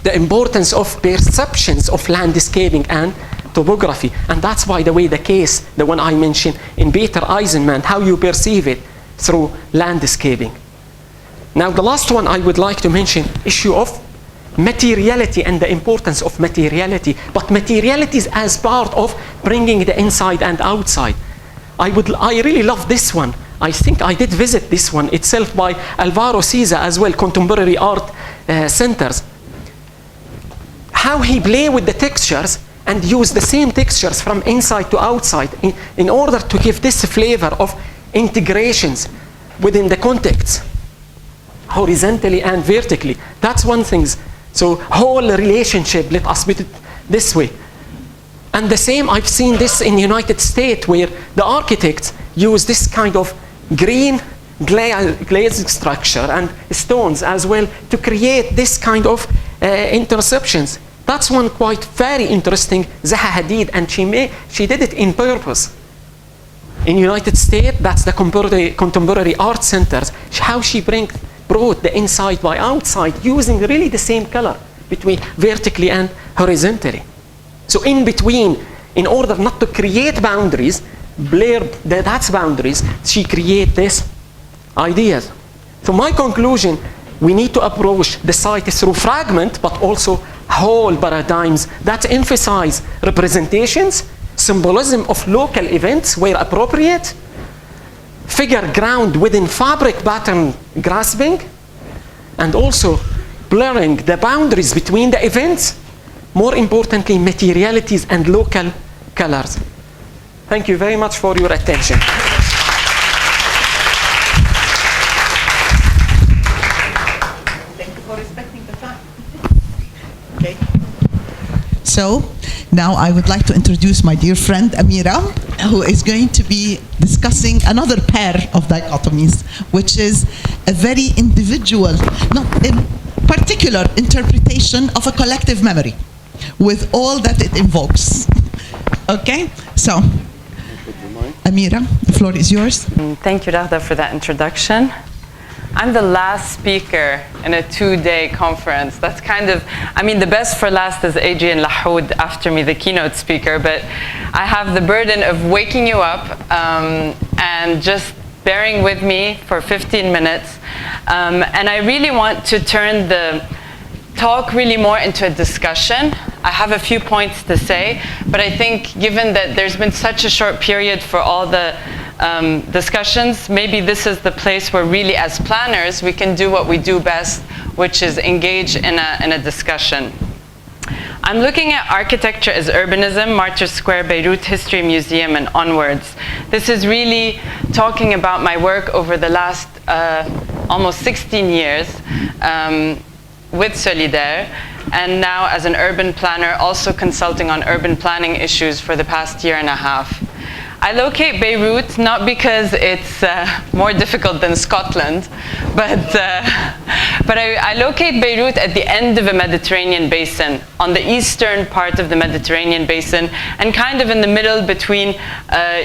The importance of perceptions of landscaping and topography. And that's, by the way, the case, the one I mentioned in Peter Eisenman, how you perceive it through landscaping. Now, the last one I would like to mention, issue of materiality and the importance of materiality. But materiality is as part of bringing the inside and outside. I really love this one. I think I did visit this one itself by Alvaro Siza as well, Contemporary Art Centers. How he play with the textures and use the same textures from inside to outside in order to give this flavor of integrations within the context, horizontally and vertically. That's one thing. So whole relationship, let us put it this way. And the same, I've seen this in the United States, where the architects use this kind of green glazed structure and stones as well to create this kind of interceptions. That's one quite very interesting, Zaha Hadid, and she did it in purpose. In the United States, that's the contemporary art centers, how she brought the inside by outside using really the same color between vertically and horizontally. So in between, in order not to create boundaries, that's boundaries, she create these ideas. So my conclusion, we need to approach the site through fragment, but also whole paradigms that emphasize representations, symbolism of local events where appropriate, figure ground within fabric pattern grasping, and also blurring the boundaries between the events, more importantly, materialities and local colors. Thank you very much for your attention. Thank you for respecting the time. Okay. So now I would like to introduce my dear friend Amira, who is going to be discussing another pair of dichotomies, which is a very individual, not a particular interpretation of a collective memory, with all that it invokes. Okay, so Amira, the floor is yours. Thank you, Raghda, for that introduction. I'm the last speaker in a 2-day conference. That's kind of, I mean, the best for last is Adrian Lahoud after me, the keynote speaker, but I have the burden of waking you up and just bearing with me for 15 minutes. And I really want to turn the talk really more into a discussion. I have a few points to say, but I think given that there's been such a short period for all the discussions, maybe this is the place where really as planners we can do what we do best, which is engage in a discussion. I'm looking at Architecture as Urbanism, Martyrs Square, Beirut History Museum, and onwards. This is really talking about my work over the last almost 16 years with Solidaire, and now as an urban planner, also consulting on urban planning issues for the past year and a half. I locate Beirut not because it's more difficult than Scotland, but I locate Beirut at the end of a Mediterranean basin, on the eastern part of the Mediterranean basin, and kind of in the middle between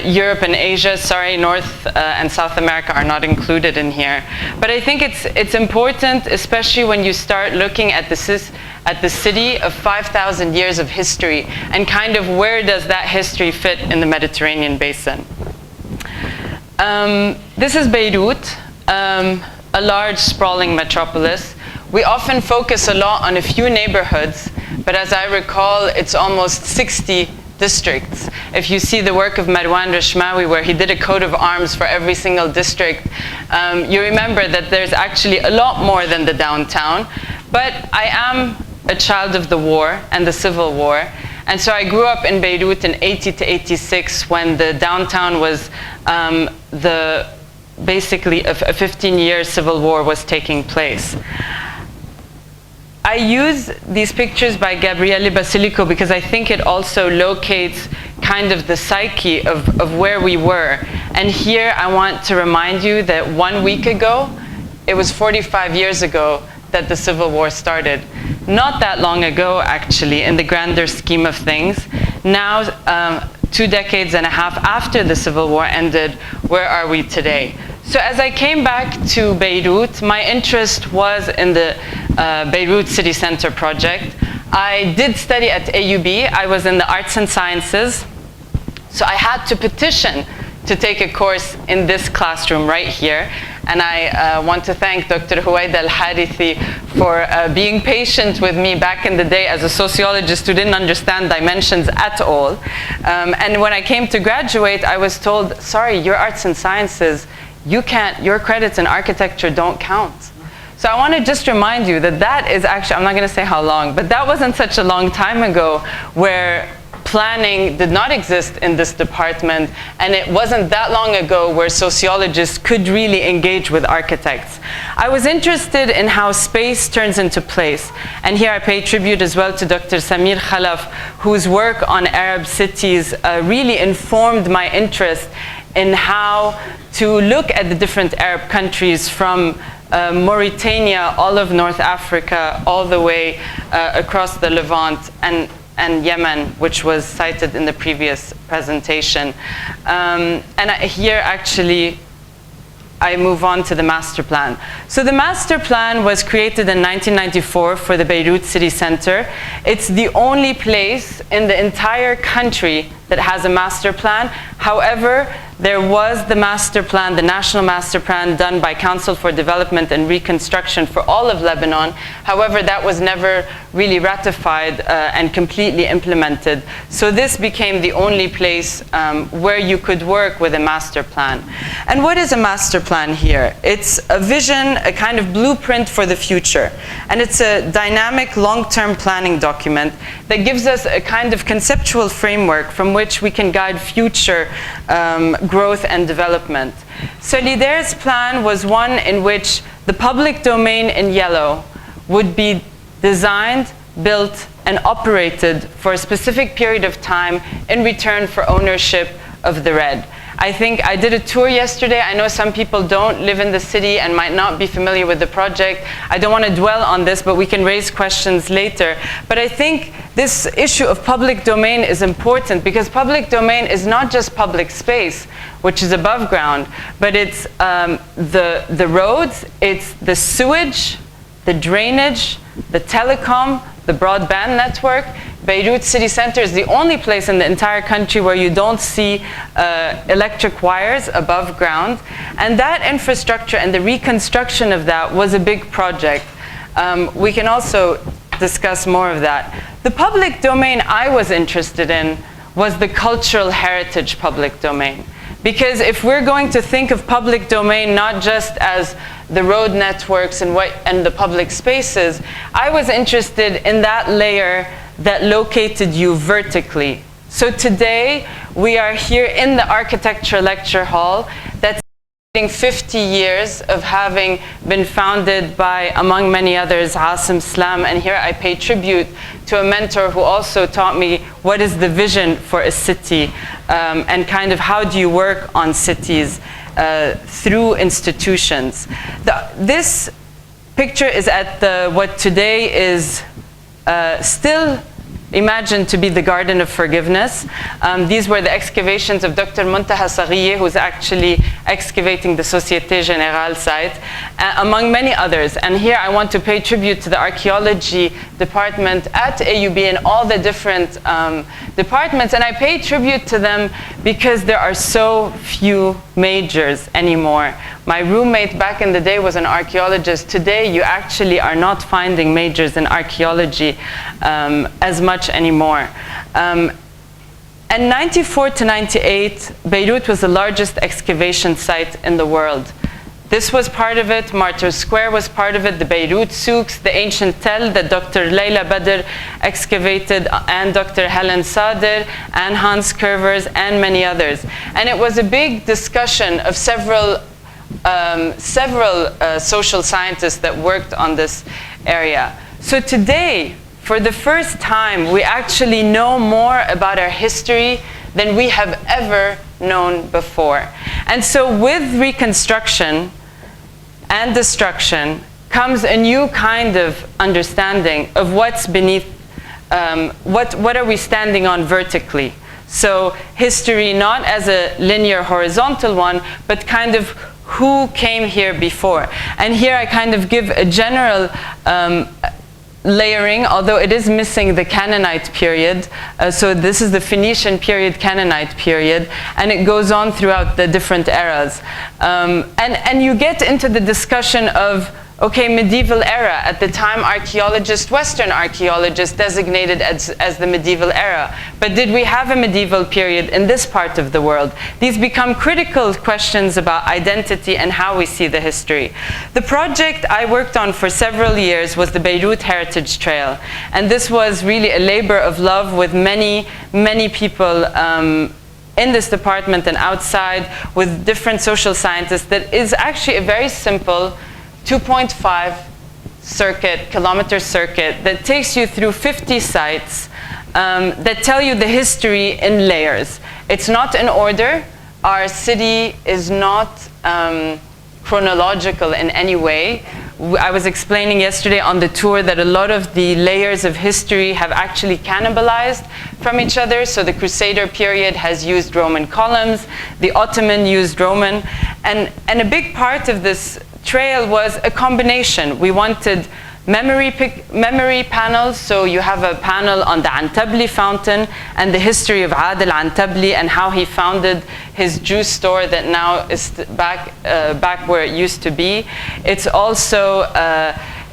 Europe and Asia. Sorry, North and South America are not included in here. But I think it's important, especially when you start looking at the city of 5,000 years of history, and kind of where does that history fit in the Mediterranean basin. This is Beirut, a large sprawling metropolis. We often focus a lot on a few neighborhoods, but as I recall, it's almost 60 districts. If you see the work of Marwan Reshmawi, where he did a coat of arms for every single district, you remember that there's actually a lot more than the downtown. But I am a child of the war and the civil war, and so I grew up in Beirut in 80 to 86 when the downtown was basically a 15-year civil war was taking place. I use these pictures by Gabriele Basilico because I think it also locates kind of the psyche of where we were. And here I want to remind you that 1 week ago, it was 45 years ago that the Civil War started. Not that long ago, actually, in the grander scheme of things. Now, 2 decades and a half after the Civil War ended, where are we today? So as I came back to Beirut, my interest was in the Beirut City Center project. I did study at AUB. I was in the arts and sciences. So I had to petition to take a course in this classroom right here. And I want to thank Dr. Huwaida Al-Harithi for being patient with me back in the day as a sociologist who didn't understand dimensions at all. And when I came to graduate, I was told, sorry, your arts and sciences, you can't, your credits in architecture don't count. So I want to just remind you that that is actually, I'm not going to say how long, but that wasn't such a long time ago where planning did not exist in this department, and it wasn't that long ago where sociologists could really engage with architects. I was interested in how space turns into place, and here I pay tribute as well to Dr. Samir Khalaf, whose work on Arab cities really informed my interest in how to look at the different Arab countries from Mauritania, all of North Africa, all the way across the Levant and Yemen, which was cited in the previous presentation. Here actually I move on to the master plan. So the master plan was created in 1994 for the Beirut city center. It's the only place in the entire country that has a master plan. However, there was the master plan, the national master plan done by Council for Development and Reconstruction for all of Lebanon. However, that was never really ratified and completely implemented. So this became the only place where you could work with a master plan. And what is a master plan here? It's a vision, a kind of blueprint for the future. And it's a dynamic long-term planning document that gives us a kind of conceptual framework from which we can guide future growth and development. Solidaire's plan was one in which the public domain in yellow would be designed, built, and operated for a specific period of time in return for ownership of the red. I think I did a tour yesterday. I know some people don't live in the city and might not be familiar with the project. I don't want to dwell on this, but we can raise questions later. But I think this issue of public domain is important because public domain is not just public space, which is above ground, but it's the roads, it's the sewage, the drainage, the telecom, the broadband network. Beirut city center is the only place in the entire country where you don't see electric wires above ground. And that infrastructure and the reconstruction of that was a big project. We can also discuss more of that. The public domain I was interested in was the cultural heritage public domain. Because if we're going to think of public domain not just as the road networks and the public spaces, I was interested in that layer that located you vertically. So today, we are here in the Architecture Lecture Hall that's 50 years of having been founded by, among many others, Husam Slam. And here I pay tribute to a mentor who also taught me what is the vision for a city and kind of how do you work on cities through institutions. This picture is at what today is still imagined to be the Garden of Forgiveness. These were the excavations of Dr. Muntaha Saghiye, who's actually excavating the Société Générale site, among many others. And here I want to pay tribute to the archaeology department at AUB and all the different departments. And I pay tribute to them because there are so few majors anymore. My roommate back in the day was an archaeologist. Today, you actually are not finding majors in archaeology as much anymore. And 94 to 98, Beirut was the largest excavation site in the world. This was part of it. Martyrs Square was part of it. The Beirut souks, the ancient tell that Dr. Leila Badr excavated, and Dr. Helen Sader, and Hans Curvers, and many others. And it was a big discussion of several social scientists that worked on this area. So today, for the first time, we actually know more about our history than we have ever known before. And so with reconstruction and destruction comes a new kind of understanding of what's beneath, what are we standing on vertically. So history not as a linear horizontal one, but kind of who came here before. And here I kind of give a general layering, although it is missing the Canaanite period. So this is the Phoenician period, Canaanite period, and it goes on throughout the different eras. And you get into the discussion of Okay, medieval era. At the time, Western archaeologists designated as the medieval era. But did we have a medieval period in this part of the world? These become critical questions about identity and how we see the history. The project I worked on for several years was the Beirut Heritage Trail. And this was really a labor of love with many, many people in this department and outside, with different social scientists, that is actually a very simple 2.5 kilometer circuit that takes you through 50 sites that tell you the history in layers. It's not in order. Our city is not chronological in any way. I was explaining yesterday on the tour that a lot of the layers of history have actually cannibalized from each other. So the Crusader period has used Roman columns, the Ottoman used Roman, and a big part of this trail was a combination. We wanted memory panels, so you have a panel on the Antabli fountain and the history of Adil Antabli and how he founded his juice store that now is back where it used to be. It's also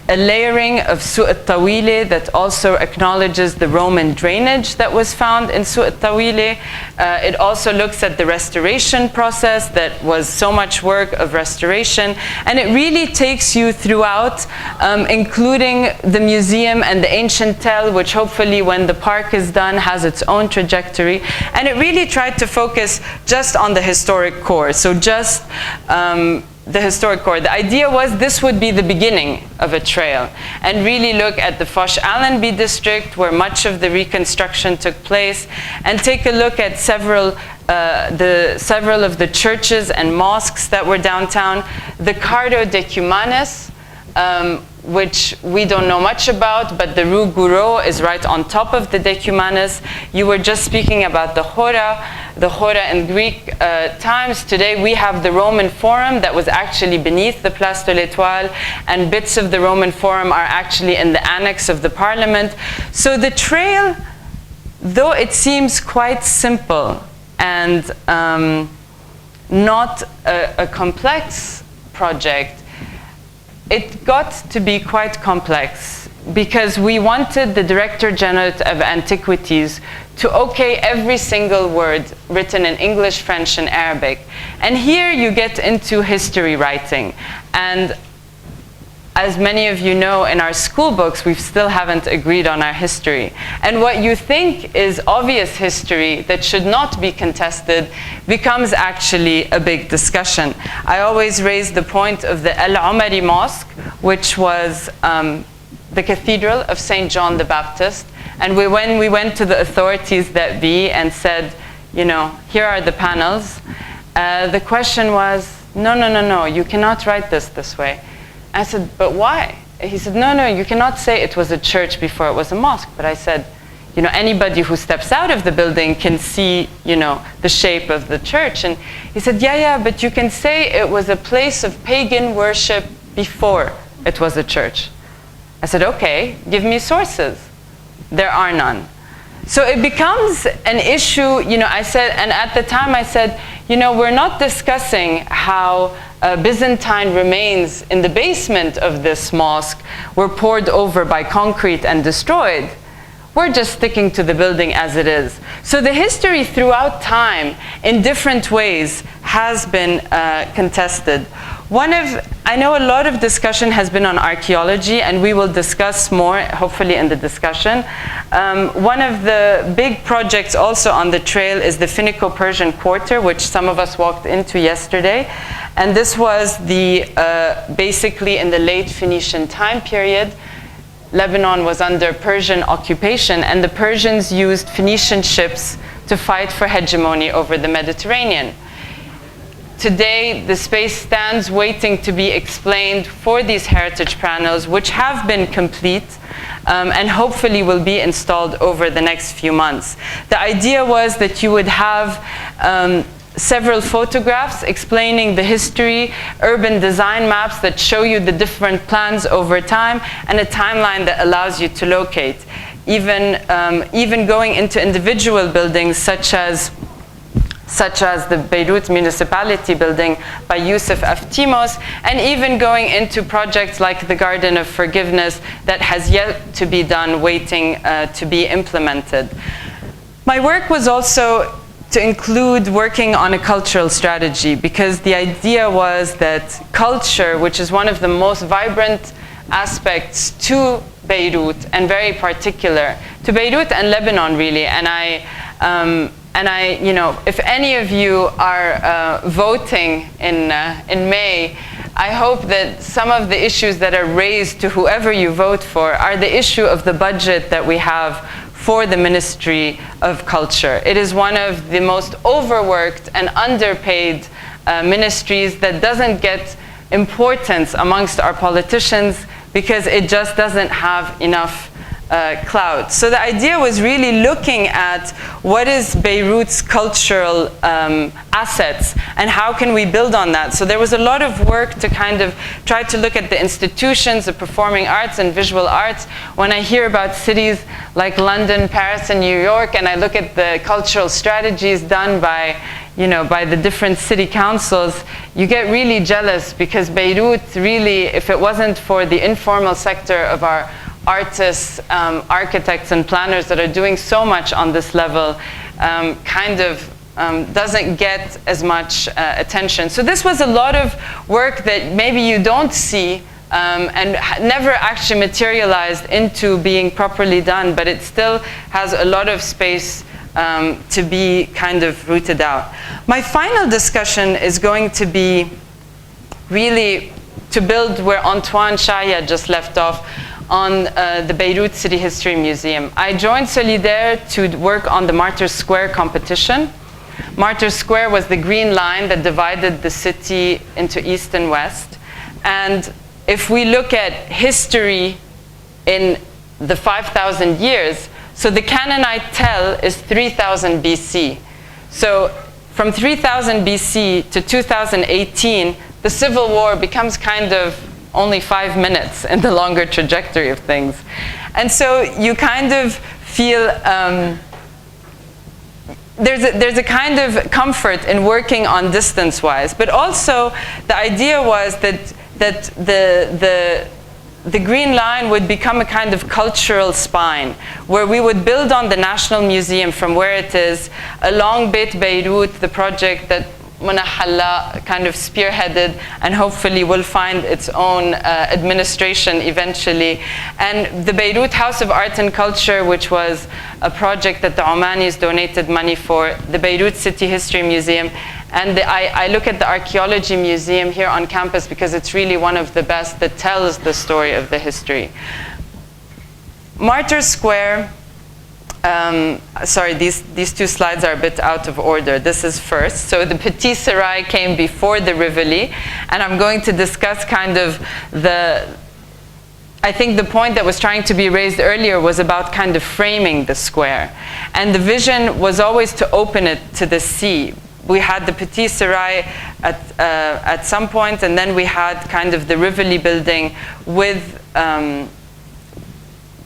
a layering of Suq al-Tawile that also acknowledges the Roman drainage that was found in Suq al-Tawile. It also looks at the restoration process that was so much work of restoration. And it really takes you throughout, including the museum and the ancient tell, which hopefully when the park is done has its own trajectory. And it really tried to focus just on the historic core. So just the historic core. The idea was this would be the beginning of a trail, and really look at the Foch Allenby district where much of the reconstruction took place, and take a look at several of the churches and mosques that were downtown. The Cardo de Cumanes, which we don't know much about, but the Rue Gouraud is right on top of the Decumanus. You were just speaking about the Hora in Greek times. Today we have the Roman Forum that was actually beneath the Place de l'Étoile, and bits of the Roman Forum are actually in the annex of the parliament. So the trail, though it seems quite simple and not a complex project, it got to be quite complex because we wanted the Director General of Antiquities to okay every single word written in English, French, and Arabic. And here you get into history writing. And as many of you know, in our school books, we still haven't agreed on our history. And what you think is obvious history that should not be contested becomes actually a big discussion. I always raise the point of the Al-Umari Mosque, which was the Cathedral of St. John the Baptist. And when we went to the authorities that be and said, you know, here are the panels, the question was, no, you cannot write this way. I said, but why? He said, no, you cannot say it was a church before it was a mosque. But I said, you know, anybody who steps out of the building can see, you know, the shape of the church. And he said, yeah, but you can say it was a place of pagan worship before it was a church. I said, okay, give me sources. There are none. So it becomes an issue, you know, I said, and at the time I said, you know, we're not discussing how Byzantine remains in the basement of this mosque were poured over by concrete and destroyed. We're just sticking to the building as it is. So the history throughout time, in different ways, has been contested. I know a lot of discussion has been on archaeology, and we will discuss more, hopefully, in the discussion. One of the big projects also on the trail is the Finnico-Persian Quarter, which some of us walked into yesterday. And this was basically in the late Phoenician time period. Lebanon was under Persian occupation, and the Persians used Phoenician ships to fight for hegemony over the Mediterranean. Today, the space stands waiting to be explained for these heritage panels, which have been complete and hopefully will be installed over the next few months. The idea was that you would have several photographs explaining the history, urban design maps that show you the different plans over time, and a timeline that allows you to locate. Even going into individual buildings such as such as the Beirut Municipality building by Yusuf Aftimos, and even going into projects like the Garden of Forgiveness that has yet to be done, waiting to be implemented. My work was also to include working on a cultural strategy, because the idea was that culture, which is one of the most vibrant aspects to Beirut, and very particular to Beirut and Lebanon, really. And I, you know, if any of you are voting in May, I hope that some of the issues that are raised to whoever you vote for are the issue of the budget that we have for the Ministry of Culture. It is one of the most overworked and underpaid ministries that doesn't get importance amongst our politicians because it just doesn't have enough clout. So the idea was really looking at what is Beirut's cultural assets and how can we build on that. So there was a lot of work to kind of try to look at the institutions of performing arts and visual arts. When I hear about cities like London, Paris, and New York, and I look at the cultural strategies done by, you know, by the different city councils, you get really jealous, because Beirut really, if it wasn't for the informal sector of our artists, architects, and planners that are doing so much on this level, doesn't get as much attention. So this was a lot of work that maybe you don't see and never actually materialized into being properly done, but it still has a lot of space to be kind of rooted out. My final discussion is going to be really to build where Antoine Chaya just left off, on the Beirut City History Museum. I joined Solidaire to work on the Martyrs Square competition. Martyrs Square was the green line that divided the city into east and west. And if we look at history in the 5,000 years, so the Canaanite tell is 3000 BC. So from 3000 BC to 2018, the Civil War becomes kind of only 5 minutes in the longer trajectory of things. And so you kind of feel there's a kind of comfort in working on distance-wise, but also the idea was that the Green Line would become a kind of cultural spine, where we would build on the National Museum from where it is, along Beit Beirut, the project that Mona Halla kind of spearheaded and hopefully will find its own administration eventually. And the Beirut House of Art and Culture, which was a project that the Omanis donated money for, the Beirut City History Museum, and I look at the Archaeology Museum here on campus because it's really one of the best that tells the story of the history. Martyrs Square, sorry, these two slides are a bit out of order. This is first. So the Petit Serai came before the Rivoli, and I'm going to discuss kind of I think the point that was trying to be raised earlier was about kind of framing the square. And the vision was always to open it to the sea. We had the Petit Serai at some point, and then we had kind of the Rivoli building with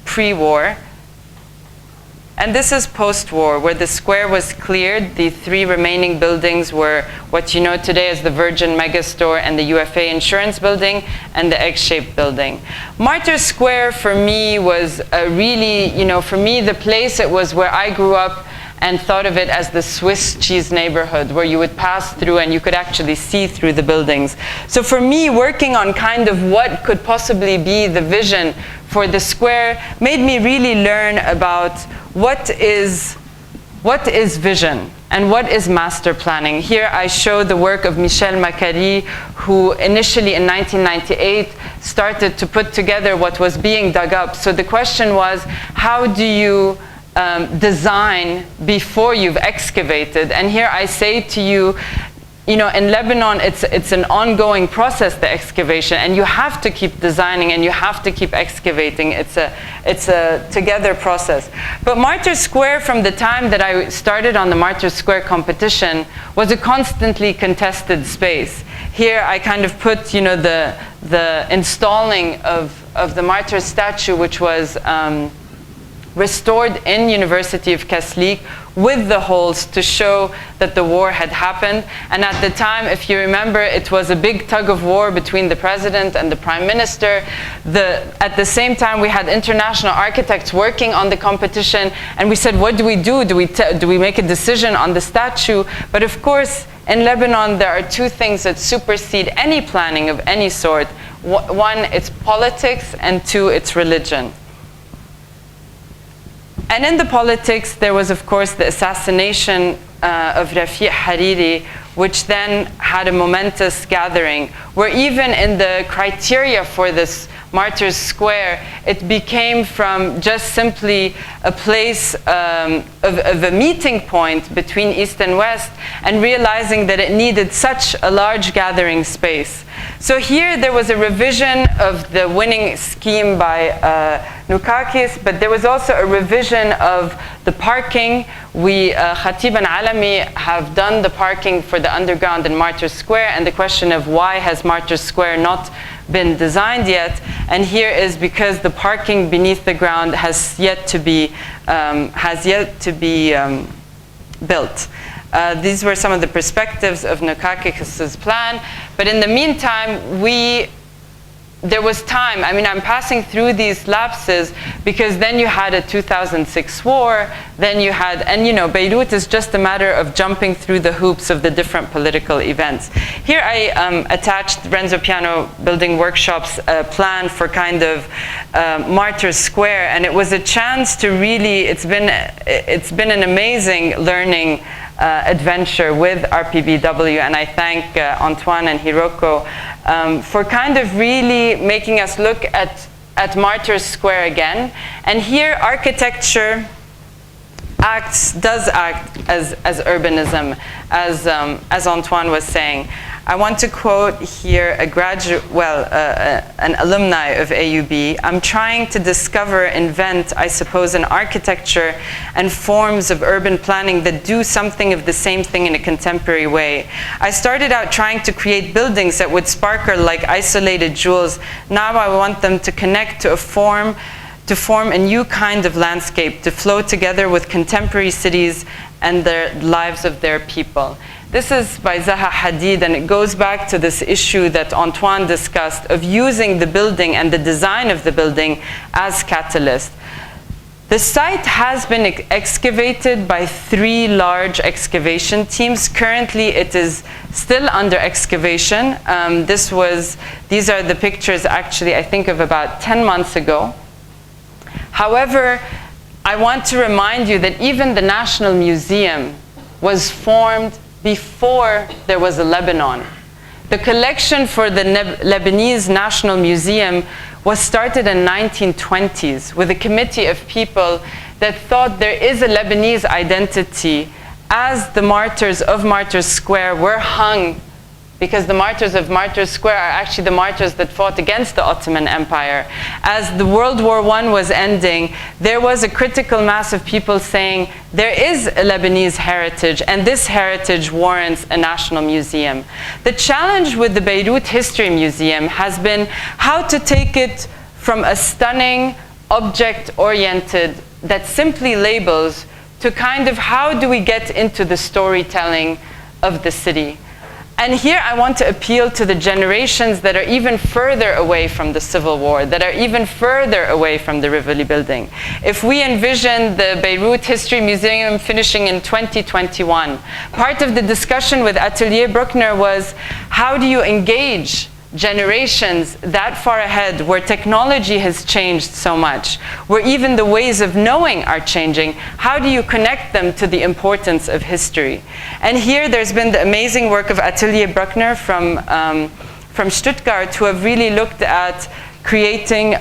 pre-war. And this is post-war, where the square was cleared. The 3 remaining buildings were what you know today as the Virgin Megastore and the UFA Insurance Building and the egg-shaped building. Martyrs Square for me was really, you know, for me the place it was where I grew up and thought of it as the Swiss cheese neighborhood, where you would pass through and you could actually see through the buildings. So for me, working on kind of what could possibly be the vision for the square made me really learn about what is vision and what is master planning. Here I show the work of Michel Macari, who initially in 1998 started to put together what was being dug up. So the question was, how do you design before you've excavated? And here I say to you, you know, in Lebanon, it's an ongoing process, the excavation, and you have to keep designing and you have to keep excavating. It's a together process. But Martyrs Square, from the time that I started on the Martyrs Square competition, was a constantly contested space. Here I kind of put, you know, the installing of the Martyrs statue, which was restored in University of Kaslik with the holes to show that the war had happened. And at the time, if you remember, it was a big tug of war between the president and the prime minister. At the same time, we had international architects working on the competition, and we said, what do we do? Do we make a decision on the statue? But of course, in Lebanon, there are two things that supersede any planning of any sort. One, it's politics, and two, it's religion. And in the politics, there was, of course, the assassination of Rafiq Hariri, which then had a momentous gathering, where even in the criteria for this Martyrs Square, it became from just simply a place of a meeting point between East and West, and realizing that it needed such a large gathering space. So here there was a revision of the winning scheme by Nukakis, but there was also a revision of the parking. We, Khatib and Alami, have done the parking for the underground in Martyrs Square, and the question of why has Martyrs Square not been designed yet, and here is because the parking beneath the ground has yet to be built. These were some of the perspectives of Nukakis' plan, but in the meantime, there was time. I mean, I'm passing through these lapses because then you had a 2006 war, then you had, and you know, Beirut is just a matter of jumping through the hoops of the different political events. Here I attached Renzo Piano Building Workshop's plan for kind of Martyrs Square, and it was a chance to really, it's been an amazing learning adventure with RPBW, and I thank Antoine and Hiroko for kind of really making us look at Martyrs Square again. And here architecture does act as urbanism, as Antoine was saying. I want to quote here an alumni of AUB. I'm trying to discover, invent, I suppose, an architecture and forms of urban planning that do something of the same thing in a contemporary way. I started out trying to create buildings that would sparkle like isolated jewels. Now I want them to connect to form a new kind of landscape, to flow together with contemporary cities and the lives of their people. This is by Zaha Hadid, and it goes back to this issue that Antoine discussed of using the building and the design of the building as catalyst. The site has been excavated by 3 large excavation teams. Currently, it is still under excavation. These are the pictures, actually, I think of about 10 months ago. However, I want to remind you that even the National Museum was formed before there was a Lebanon. The collection for the Lebanese National Museum was started in the 1920s with a committee of people that thought there is a Lebanese identity, as the martyrs of Martyrs Square were hung, because the martyrs of Martyrs Square are actually the martyrs that fought against the Ottoman Empire. As the World War I was ending, there was a critical mass of people saying, there is a Lebanese heritage, and this heritage warrants a national museum. The challenge with the Beirut History Museum has been how to take it from a stunning, object-oriented, that simply labels, to kind of how do we get into the storytelling of the city. And here I want to appeal to the generations that are even further away from the Civil War, that are even further away from the Rivoli building. If we envision the Beirut History Museum finishing in 2021, part of the discussion with Atelier Bruckner was, how do you engage generations that far ahead, where technology has changed so much, where even the ways of knowing are changing? How do you connect them to the importance of history? And here there's been the amazing work of Atelier Bruckner from Stuttgart, who have really looked at creating,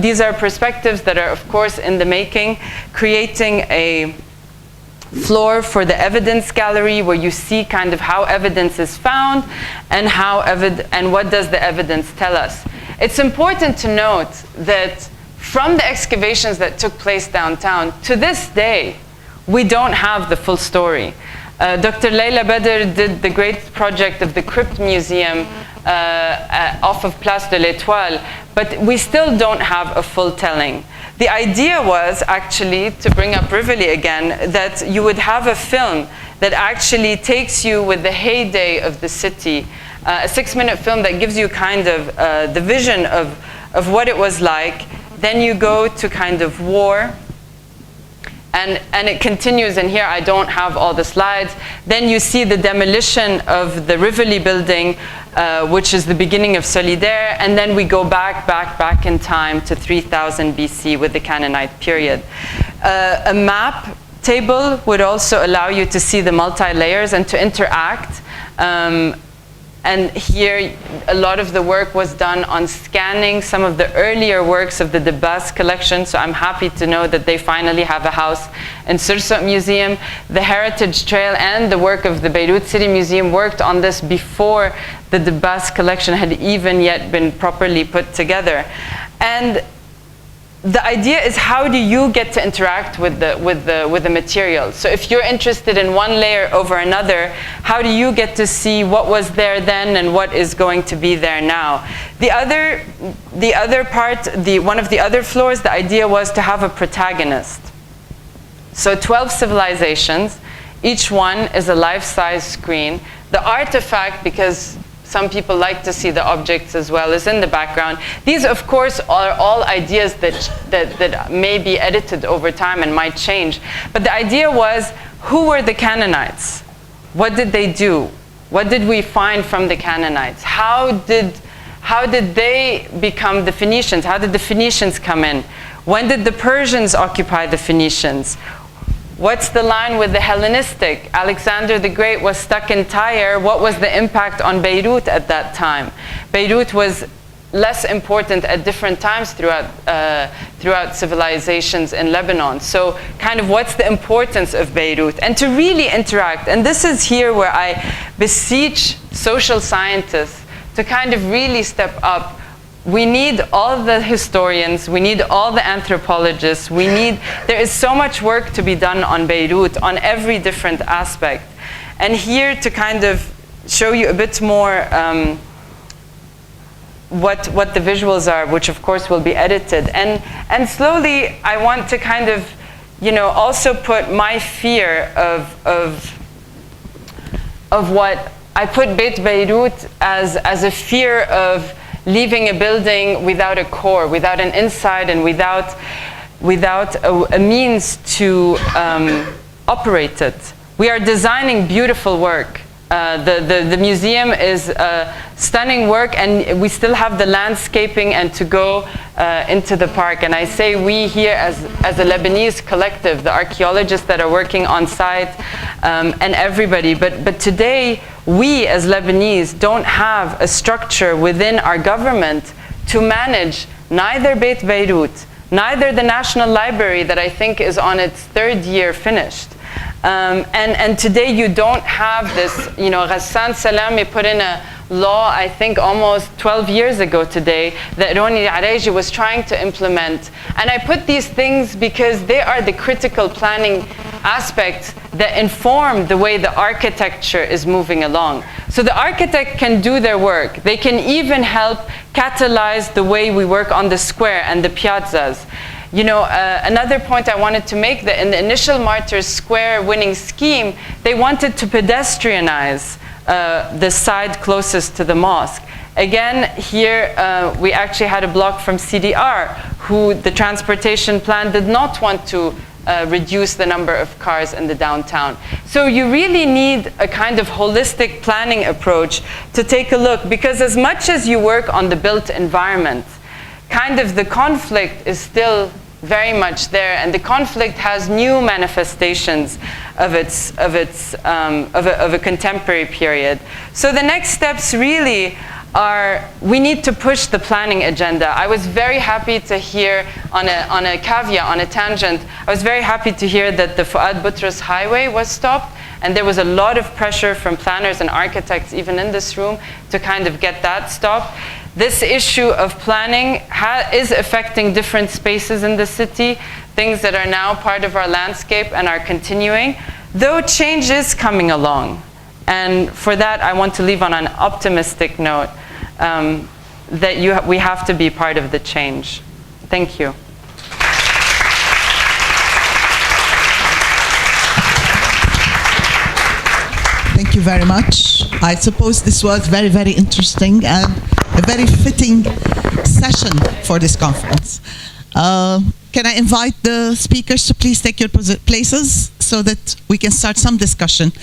these are perspectives that are of course in the making, creating a floor for the evidence gallery, where you see kind of how evidence is found and what does the evidence tell us. It's important to note that from the excavations that took place downtown, to this day, we don't have the full story. Dr. Leila Badr did the great project of the Crypt Museum off of Place de l'Étoile, but we still don't have a full telling. The idea was actually, to bring up Rivoli again, that you would have a film that actually takes you with the heyday of the city, a 6-minute film that gives you kind of the vision of what it was like. Then you go to kind of war, and it continues, and here I don't have all the slides. Then you see the demolition of the Rivoli building, which is the beginning of Solidaire, and then we go back in time to 3000 BC with the Canaanite period. A map table would also allow you to see the multi-layers and to interact. And here, a lot of the work was done on scanning some of the earlier works of the Debas collection, so I'm happy to know that they finally have a house in Solh Museum. The Heritage Trail and the work of the Beirut City Museum worked on this before the Debas collection had even yet been properly put together. And the idea is, how do you get to interact with the material? So if you're interested in one layer over another, how do you get to see what was there then and what is going to be there now? The other part, one of the other floors, the idea was to have a protagonist. So 12 civilizations, each one is a life-size screen. The artifact, because some people like to see the objects as well, is in the background. These, of course, are all ideas that may be edited over time and might change. But the idea was, who were the Canaanites? What did they do? What did we find from the Canaanites? How did they become the Phoenicians? How did the Phoenicians come in? When did the Persians occupy the Phoenicians? What's the line with the Hellenistic? Alexander the Great was stuck in Tyre. What was the impact on Beirut at that time? Beirut was less important at different times throughout civilizations in Lebanon. So kind of what's the importance of Beirut? And to really interact. And this is here where I beseech social scientists to kind of really step up. We need all the historians, we need all the anthropologists, there is so much work to be done on Beirut, on every different aspect. And here to kind of show you a bit more what the visuals are, which of course will be edited. And slowly I want to kind of, also put my fear of what, I put Beit Beirut as a fear of leaving a building without a core, without an inside, and without a means to operate it. We are designing beautiful work. The museum is stunning work, and we still have the landscaping and to go into the park. And I say we here as a Lebanese collective, the archaeologists that are working on site, and everybody. But today, we as Lebanese don't have a structure within our government to manage neither Beit Beirut, neither the National Library that I think is on its 3rd year finished. And today you don't have this, Ghassan Salami put in a law, I think almost 12 years ago today, that Roni Areji was trying to implement. And I put these things because they are the critical planning aspects that inform the way the architecture is moving along. So the architect can do their work. They can even help catalyze the way we work on the square and the piazzas. Another point I wanted to make, that in the initial Martyrs square winning scheme, they wanted to pedestrianize the side closest to the mosque. Again, here we actually had a block from CDR, who the transportation plan did not want to reduce the number of cars in the downtown. So you really need a kind of holistic planning approach to take a look, because as much as you work on the built environment, kind of the conflict is still very much there, and the conflict has new manifestations of a contemporary period. So the next steps really are, we need to push the planning agenda. I was very happy to hear on a caveat, on a tangent, I was very happy to hear that the Fuad Butros highway was stopped, and there was a lot of pressure from planners and architects, even in this room, to kind of get that stopped. This issue of planning is affecting different spaces in the city, things that are now part of our landscape and are continuing, though change is coming along. And for that, I want to leave on an optimistic note, that we have to be part of the change. Thank you. Thank you very much. I suppose this was very, very interesting and a very fitting session for this conference. Can I invite the speakers to please take your places so that we can start some discussion?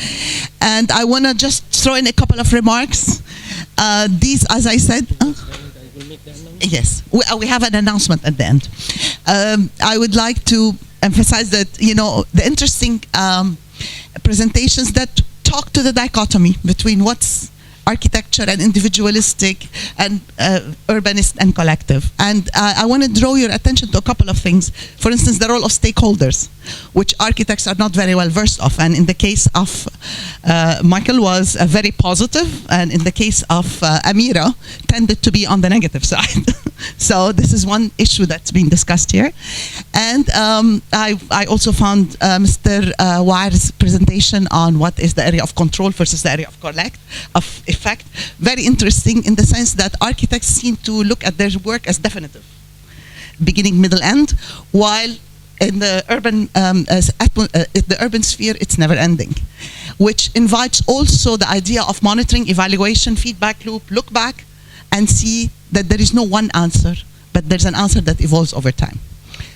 And I want to just throw in a couple of remarks. These, as I said, yes, we have an announcement at the end. I would like to emphasize that, you know, the interesting presentations that talk to the dichotomy between what's architecture and individualistic and urbanist and collective. And I want to draw your attention to a couple of things. For instance, the role of stakeholders, which architects are not very well versed of. And in the case of Michael was very positive, and in the case of Amira, tended to be on the negative side. So this is one issue that's being discussed here. And I also found Mr. Waer's presentation on what is the area of control versus the area of effect very interesting, in the sense that architects seem to look at their work as definitive, beginning, middle, end, while in the urban sphere, it's never ending, which invites also the idea of monitoring, evaluation, feedback loop, look back, and see that there is no one answer, but there's an answer that evolves over time.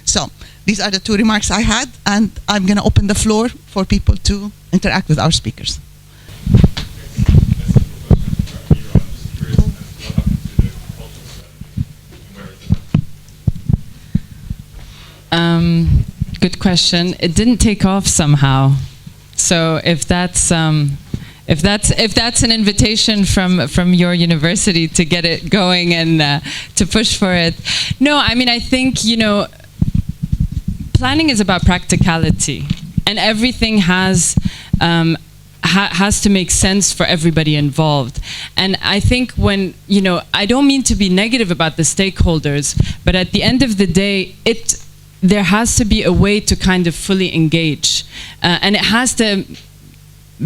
So these are the two remarks I had, and I'm going to open the floor for people to interact with our speakers. Good question. It didn't take off somehow. So if that's an invitation from your university to get it going and to push for it. No, I mean, I think, you know, planning is about practicality, and everything has to make sense for everybody involved. And I think when, you know, I don't mean to be negative about the stakeholders, but at the end of the day, there has to be a way to kind of fully engage. And it has to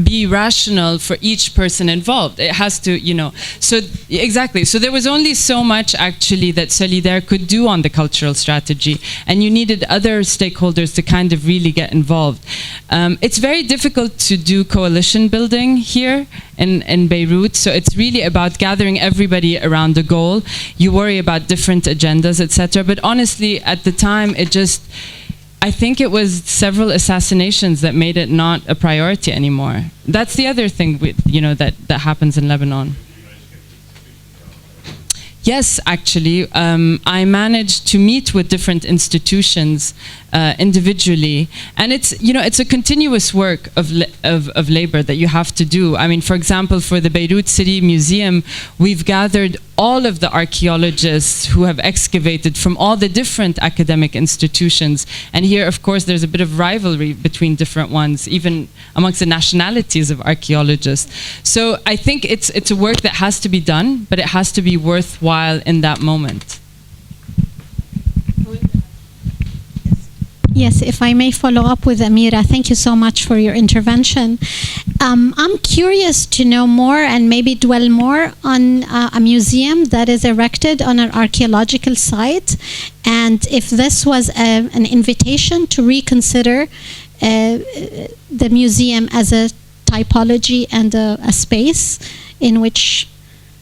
be rational for each person involved. It has to, you know, so exactly. So there was only so much actually that Solidaire could do on the cultural strategy, and you needed other stakeholders to kind of really get involved. It's very difficult to do coalition building here in Beirut, so it's really about gathering everybody around the goal. You worry about different agendas, etc. But honestly, at the time, I think it was several assassinations that made it not a priority anymore. That's the other thing that happens in Lebanon. Yes, actually, I managed to meet with different institutions individually, and it's a continuous work of labor that you have to do. I mean, for example, for the Beirut City Museum, we've gathered all of the archaeologists who have excavated from all the different academic institutions, and here, of course, there's a bit of rivalry between different ones, even amongst the nationalities of archaeologists. So I think it's a work that has to be done, but it has to be worthwhile in that moment. Yes, if I may follow up with Amira, thank you so much for your intervention. I'm curious to know more and maybe dwell more on a museum that is erected on an archaeological site, and if this was an invitation to reconsider the museum as a typology and a space in which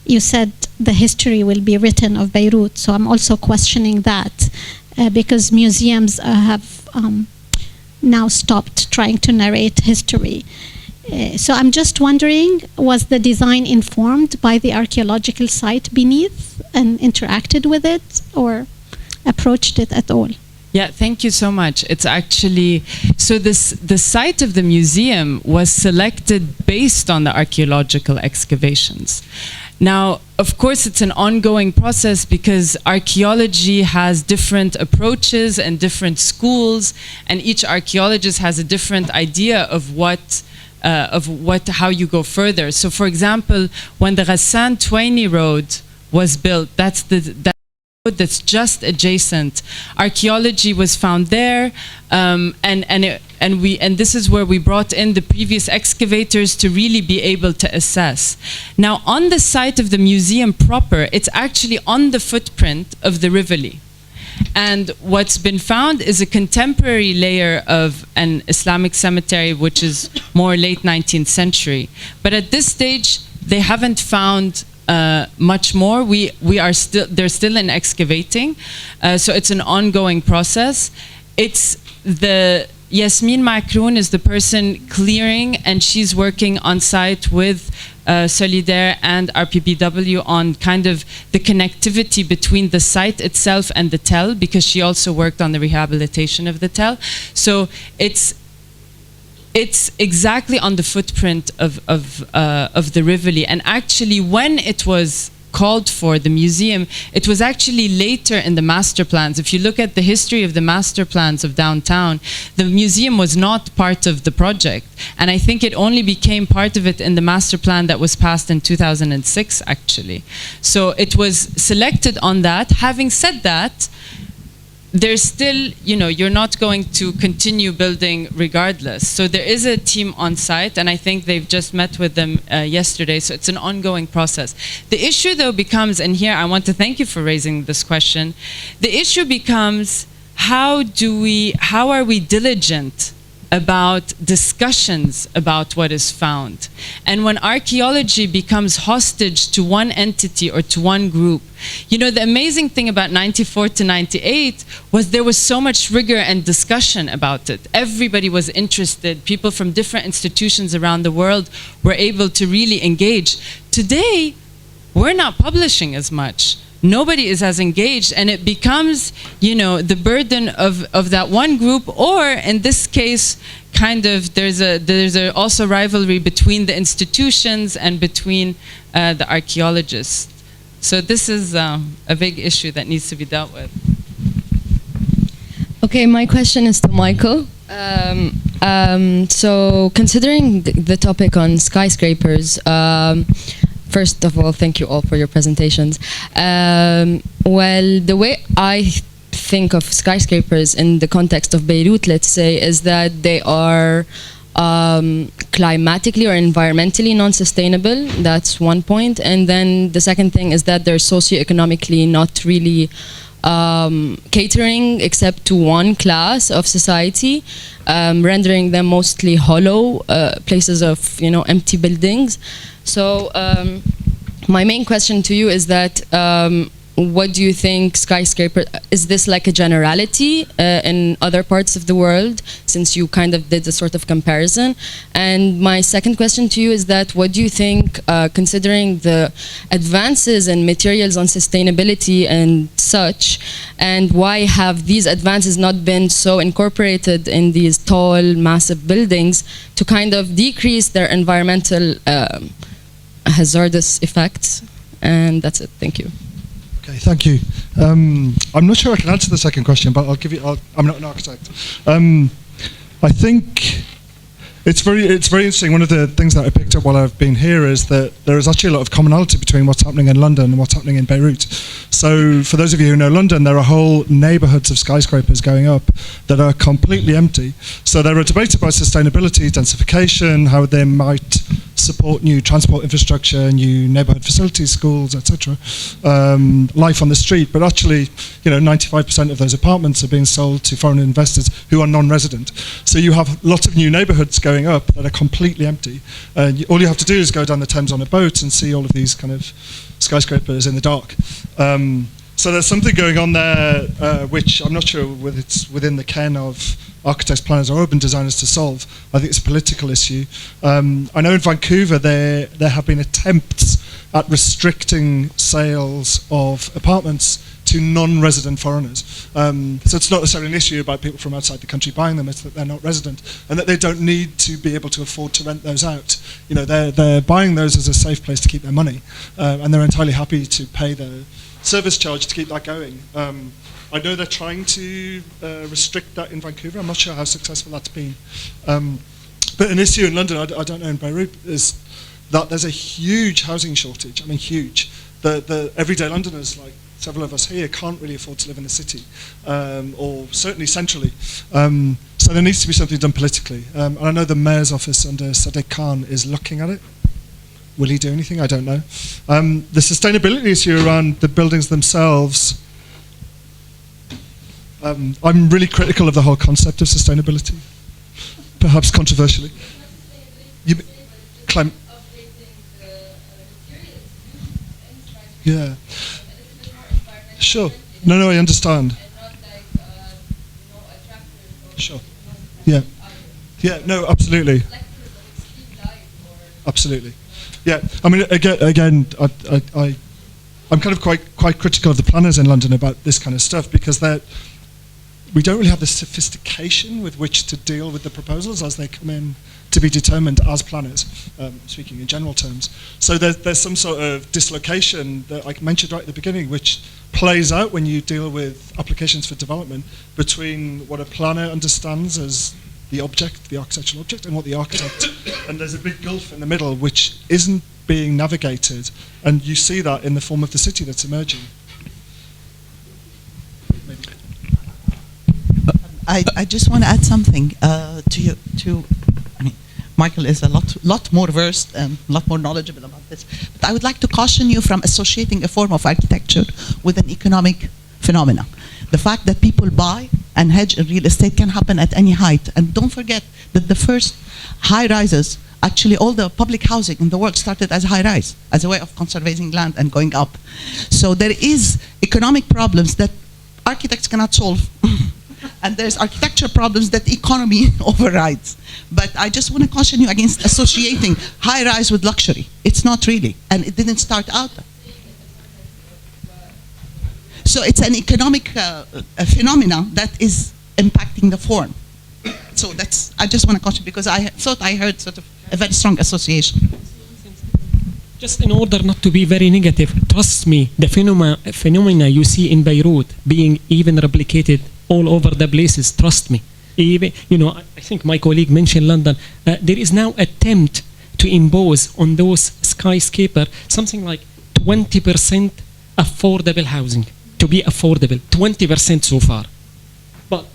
you said the history will be written of Beirut. So I'm also questioning that because museums have now stopped trying to narrate history. So I'm just wondering, was the design informed by the archaeological site beneath and interacted with it, or approached it at all? Yeah, thank you so much. It's actually, so the site of the museum was selected based on the archaeological excavations. Now, of course, it's an ongoing process because archaeology has different approaches and different schools, and each archaeologist has a different idea of how you go further. So, for example, when the Ghassan Twaini Road was built, that's that's just adjacent. Archaeology was found there, and this is where we brought in the previous excavators to really be able to assess. Now, on the site of the museum proper, it's actually on the footprint of the Rivoli. And what's been found is a contemporary layer of an Islamic cemetery, which is more late 19th century. But at this stage, they haven't found much more. They're still in excavating, so it's an ongoing process. It's the Yasmin Makroun is the person clearing, and she's working on site with Solidaire and RPBW on kind of the connectivity between the site itself and the tell, because she also worked on the rehabilitation of the tell. So it's exactly on the footprint of the Rivoli. And actually, when it was called for the museum, it was actually later in the master plans. If you look at the history of the master plans of downtown, the museum was not part of the project. And I think it only became part of it in the master plan that was passed in 2006, actually. So it was selected on that. Having said that, there's still, you're not going to continue building regardless. So there is a team on site, and I think they've just met with them yesterday, so it's an ongoing process. The issue, though, becomes, and here I want to thank you for raising this question, the issue becomes, how are we diligent about discussions about what is found? And when archaeology becomes hostage to one entity or to one group, the amazing thing about 94 to 98 was there was so much rigor and discussion about it. Everybody was interested. People from different institutions around the world were able to really engage. Today, we're not publishing as much. Nobody is as engaged, and it becomes, the burden of that one group, or in this case, kind of there's also rivalry between the institutions and between the archaeologists. So this is a big issue that needs to be dealt with. Okay, my question is to Michael. So considering the topic on skyscrapers, first of all, thank you all for your presentations. Well, the way I think of skyscrapers in the context of Beirut, let's say, is that they are climatically or environmentally non-sustainable. That's one point. And then the second thing is that they're socioeconomically not really catering except to one class of society, rendering them mostly hollow places of empty buildings. So my main question to you is that what do you think skyscraper, is this like a generality in other parts of the world, since you kind of did a sort of comparison? And my second question to you is that what do you think, considering the advances in materials on sustainability and such, and why have these advances not been so incorporated in these tall, massive buildings to kind of decrease their environmental hazardous effects? And that's it. Thank you. Okay, thank you. I'm not sure I can answer the second question, but I'll give you. I'm not an architect. I think it's very interesting. One of the things that I picked up while I've been here is that there is actually a lot of commonality between what's happening in London and what's happening in Beirut. So for those of you who know London, there are whole neighbourhoods of skyscrapers going up that are completely empty. So there are debates about sustainability, densification, how they might support new transport infrastructure, new neighbourhood facilities, schools, etc. Life on the street, but actually, 95% of those apartments are being sold to foreign investors who are non-resident. So you have lots of new neighbourhoods going up that are completely empty. All you have to do is go down the Thames on a boat and see all of these kind of skyscrapers in the dark. So there's something going on there which I'm not sure whether it's within the ken of architects, planners or urban designers to solve. I think it's a political issue. I know in Vancouver there have been attempts at restricting sales of apartments to non-resident foreigners. So it's not necessarily an issue about people from outside the country buying them, it's that they're not resident and that they don't need to be able to afford to rent those out. They're buying those as a safe place to keep their money, and they're entirely happy to pay the service charge to keep that going. I know they're trying to restrict that in Vancouver. I'm not sure how successful that's been. But an issue in London, I don't know in Beirut, is that there's a huge housing shortage. I mean, huge. The everyday Londoners, like several of us here, can't really afford to live in the city, or certainly centrally. So there needs to be something done politically. And I know the mayor's office under Sadiq Khan is looking at it. Will he do anything? I don't know. The sustainability issue around the buildings themselves, I'm really critical of the whole concept of sustainability, perhaps controversially. You, yeah. Sure. No, I understand. Sure. Yeah. Yeah. No. Absolutely. Absolutely. Yeah. I mean, again, I'm kind of quite critical of the planners in London about this kind of stuff because we don't really have the sophistication with which to deal with the proposals as they come in to be determined as planners, speaking in general terms. So there's some sort of dislocation that I mentioned right at the beginning, which plays out when you deal with applications for development between what a planner understands as the object, the architectural object, and what the architect, and there's a big gulf in the middle which isn't being navigated, and you see that in the form of the city that's emerging. I just want to add something to you. I mean, Michael is a lot more versed and a lot more knowledgeable about this. But I would like to caution you from associating a form of architecture with an economic phenomena. The fact that people buy and hedge in real estate can happen at any height. And don't forget that the first high rises, actually all the public housing in the world started as high rise, as a way of conserving land and going up. So there is economic problems that architects cannot solve. And there's architecture problems that economy overrides. But I just want to caution you against associating high rise with luxury. It's not really, and it didn't start out. So it's an economic phenomena that is impacting the form. So I just want to caution because I thought I heard sort of a very strong association. Just in order not to be very negative, trust me, the phenomena you see in Beirut being even replicated all over the places, trust me. Even, I think my colleague mentioned London. There is now attempt to impose on those skyscraper something like 20% affordable housing, to be affordable, 20% so far. But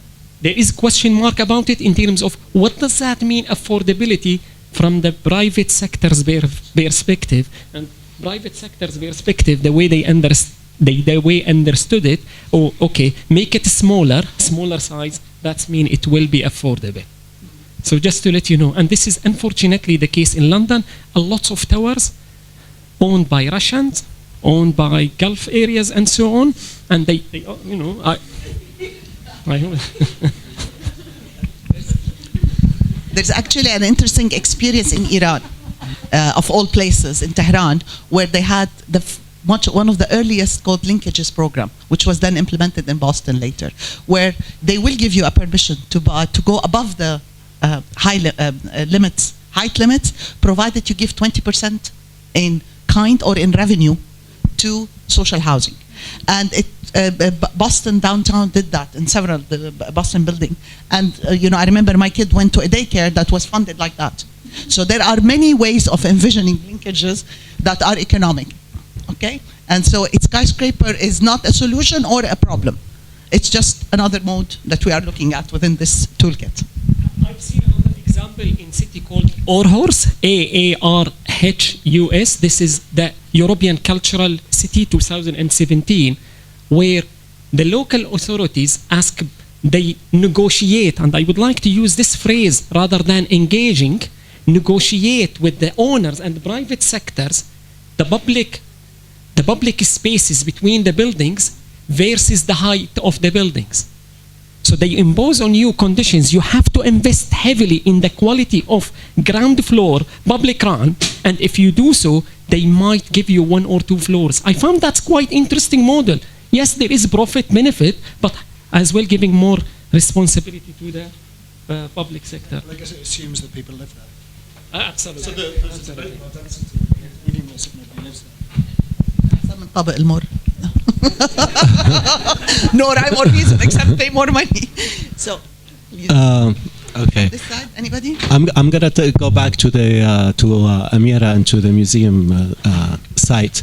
there is question mark about it in terms of what does that mean, affordability, from the private sector's perspective. And private sector's perspective, the way they understood it, okay, make it smaller size, that means it will be affordable. So just to let you know, and this is unfortunately the case in London, a lot of towers owned by Russians, owned by Gulf areas and so on, and they There's actually an interesting experience in Iran, of all places, in Tehran, where they had one of the earliest called linkages program, which was then implemented in Boston later, where they will give you a permission to go above the height limits, provided you give 20% in kind or in revenue to social housing. And Boston downtown did that in several the Boston building. And I remember my kid went to a daycare that was funded like that. So there are many ways of envisioning linkages that are economic. Okay, and so skyscraper is not a solution or a problem. It's just another mode that we are looking at within this toolkit. I've seen another example in city called Aarhus, AARHUS. This is the European Cultural City 2017, where the local authorities they negotiate, and I would like to use this phrase rather than engaging, negotiate with the owners and the private sectors, the public spaces between the buildings versus the height of the buildings. So they impose on you conditions. You have to invest heavily in the quality of ground floor, public run, and if you do so, they might give you 1 or 2 floors. I found that's quite interesting model. Yes, there is profit benefit, but as well giving more responsibility to the public sector. I guess it assumes that people live there. Absolutely. So there's a bit more density, willingness if nobody lives there. طبق المر. No rhyme or reason except pay more money. So. Okay. This side, anybody? I'm gonna go back to the Amira and to the museum site.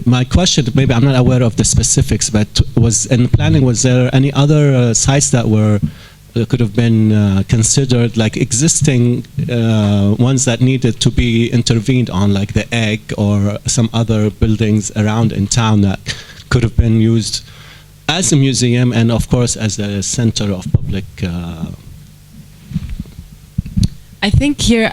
My question, maybe I'm not aware of the specifics, but in planning, was there any other sites that could have been considered, like existing ones that needed to be intervened on, like the Egg or some other buildings around in town that could have been used as a museum and of course as a center of public. I think here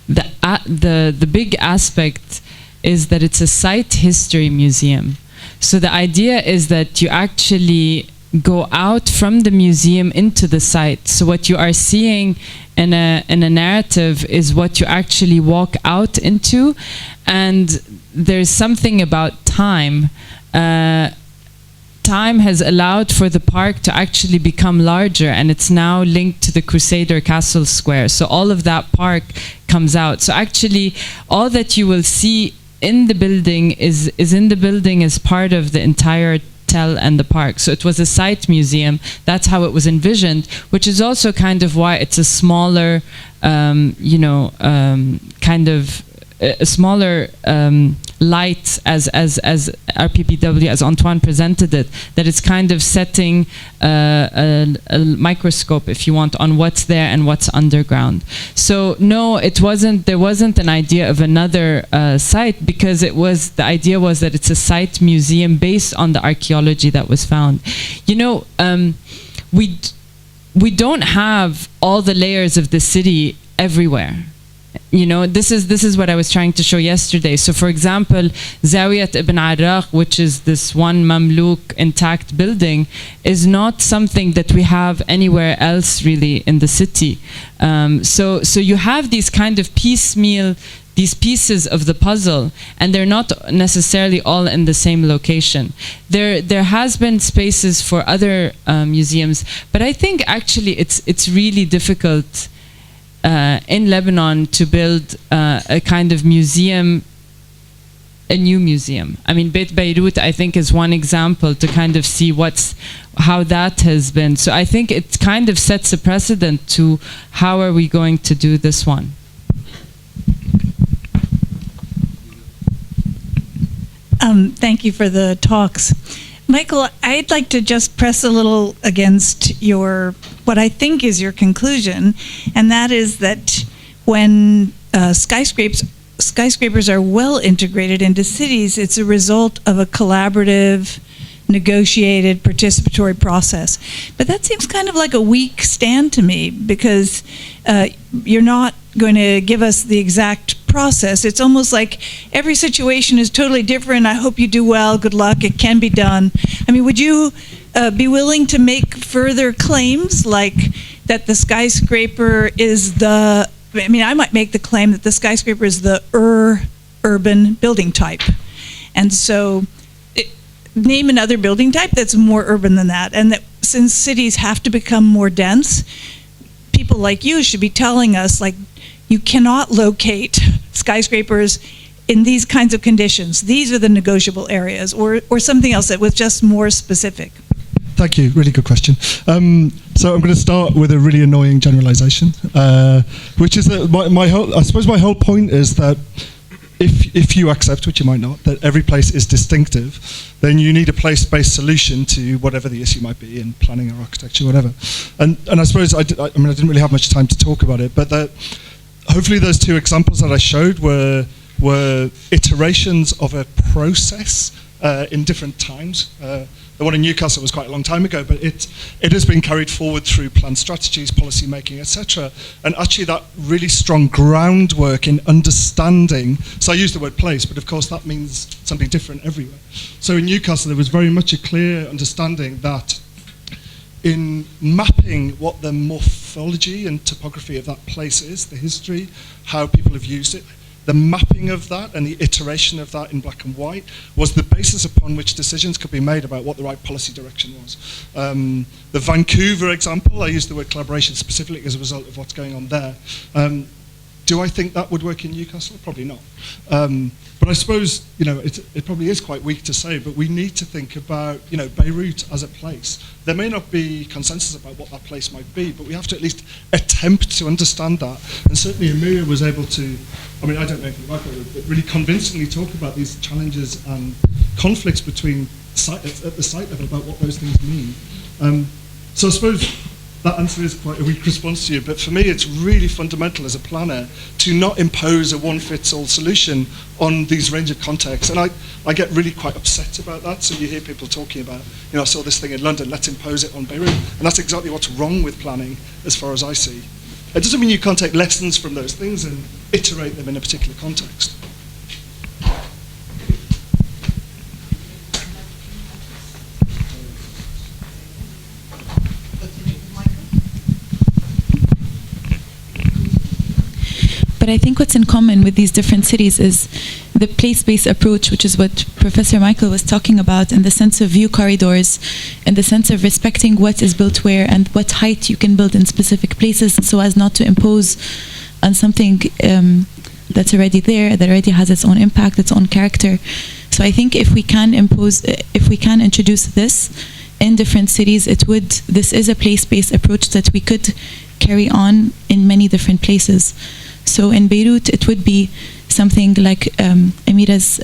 the big aspect is that it's a site history museum. So the idea is that you actually go out from the museum into the site. So what you are seeing in a narrative is what you actually walk out into, and there's something about time. Time has allowed for the park to actually become larger, and it's now linked to the Crusader Castle Square. So all of that park comes out. So actually, all that you will see in the building is in the building as part of the entire tell and the park. So it was a site museum. That's how it was envisioned, which is also kind of why it's a smaller, kind of a smaller light as RPPW, as Antoine presented it, that it's kind of setting a microscope, if you want, on what's there and what's underground. So no, there wasn't an idea of another site, because the idea was that it's a site museum based on the archaeology that was found. You know, we don't have all the layers of the city everywhere. You know, this is what I was trying to show yesterday. So for example, Zawiyat Ibn Arraq, which is this one Mamluk intact building, is not something that we have anywhere else really in the city. So you have these kind of piecemeal, these pieces of the puzzle, and they're not necessarily all in the same location. There has been spaces for other museums, but I think actually it's really difficult in Lebanon to build a kind of museum, a new museum. I mean, Beit Beirut, I think, is one example to kind of see how that has been. So I think it kind of sets a precedent to how are we going to do this one. Thank you for the talks. Michael, I'd like to just press a little against what I think is your conclusion, and that is that when skyscrapers are well integrated into cities, it's a result of a collaborative, negotiated, participatory process. But that seems kind of like a weak stand to me, because you're not going to give us the exact process. It's almost like every situation is totally different. I hope you do well. Good luck. It can be done. I mean, would you be willing to make further claims, like that the skyscraper is I might make the claim that the skyscraper is the urban building type. And so name another building type that's more urban than that. And that since cities have to become more dense, people like you should be telling us, like, you cannot locate skyscrapers in these kinds of conditions. These are the negotiable areas, or something else that was just more specific. Thank you. Really good question. So I'm going to start with a really annoying generalization, which is that my whole point is that if you accept, which you might not, that every place is distinctive, then you need a place-based solution to whatever the issue might be in planning or architecture, whatever. And I suppose I didn't really have much time to talk about it, but hopefully those two examples that I showed were iterations of a process in different times. The one in Newcastle was quite a long time ago, but it has been carried forward through plan strategies, policy making, etc. And actually that really strong groundwork in understanding, so I use the word place, but of course that means something different everywhere. So in Newcastle there was very much a clear understanding that in mapping what the morphology and topography of that place is, the history, how people have used it, the mapping of that and the iteration of that in black and white was the basis upon which decisions could be made about what the right policy direction was. The Vancouver example, I used the word collaboration specifically as a result of what's going on there. Do I think that would work in Newcastle? Probably not. But I suppose, it probably is quite weak to say, but we need to think about, Beirut as a place. There may not be consensus about what that place might be, but we have to at least attempt to understand that. And certainly Amira was able to, I don't know if you like it, but really convincingly talk about these challenges and conflicts between at the site level about what those things mean. So I suppose that answer is quite a weak response to you, but for me it's really fundamental as a planner to not impose a one-fits-all solution on these range of contexts. And I get really quite upset about that. So you hear people talking about, I saw this thing in London, let's impose it on Beirut. And that's exactly what's wrong with planning as far as I see. It doesn't mean you can't take lessons from those things and iterate them in a particular context. But I think what's in common with these different cities is the place-based approach, which is what Professor Michael was talking about, in the sense of view corridors, in the sense of respecting what is built where and what height you can build in specific places so as not to impose on something that's already there, that already has its own impact, its own character. So I think if we can introduce this in different cities, this is a place-based approach that we could carry on in many different places. So in Beirut, it would be something like Amira's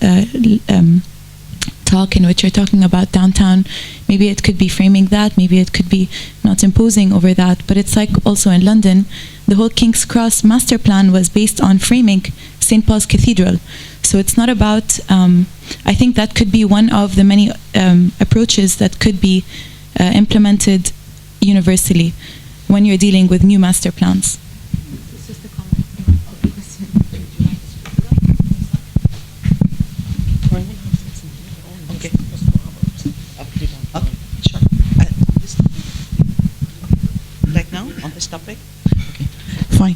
talk, in which you're talking about downtown. Maybe it could be framing that, maybe it could be not imposing over that. But it's like also in London, the whole King's Cross master plan was based on framing St. Paul's Cathedral. So it's not about, I think that could be one of the many approaches that could be implemented universally when you're dealing with new master plans. Topic? Okay. Fine.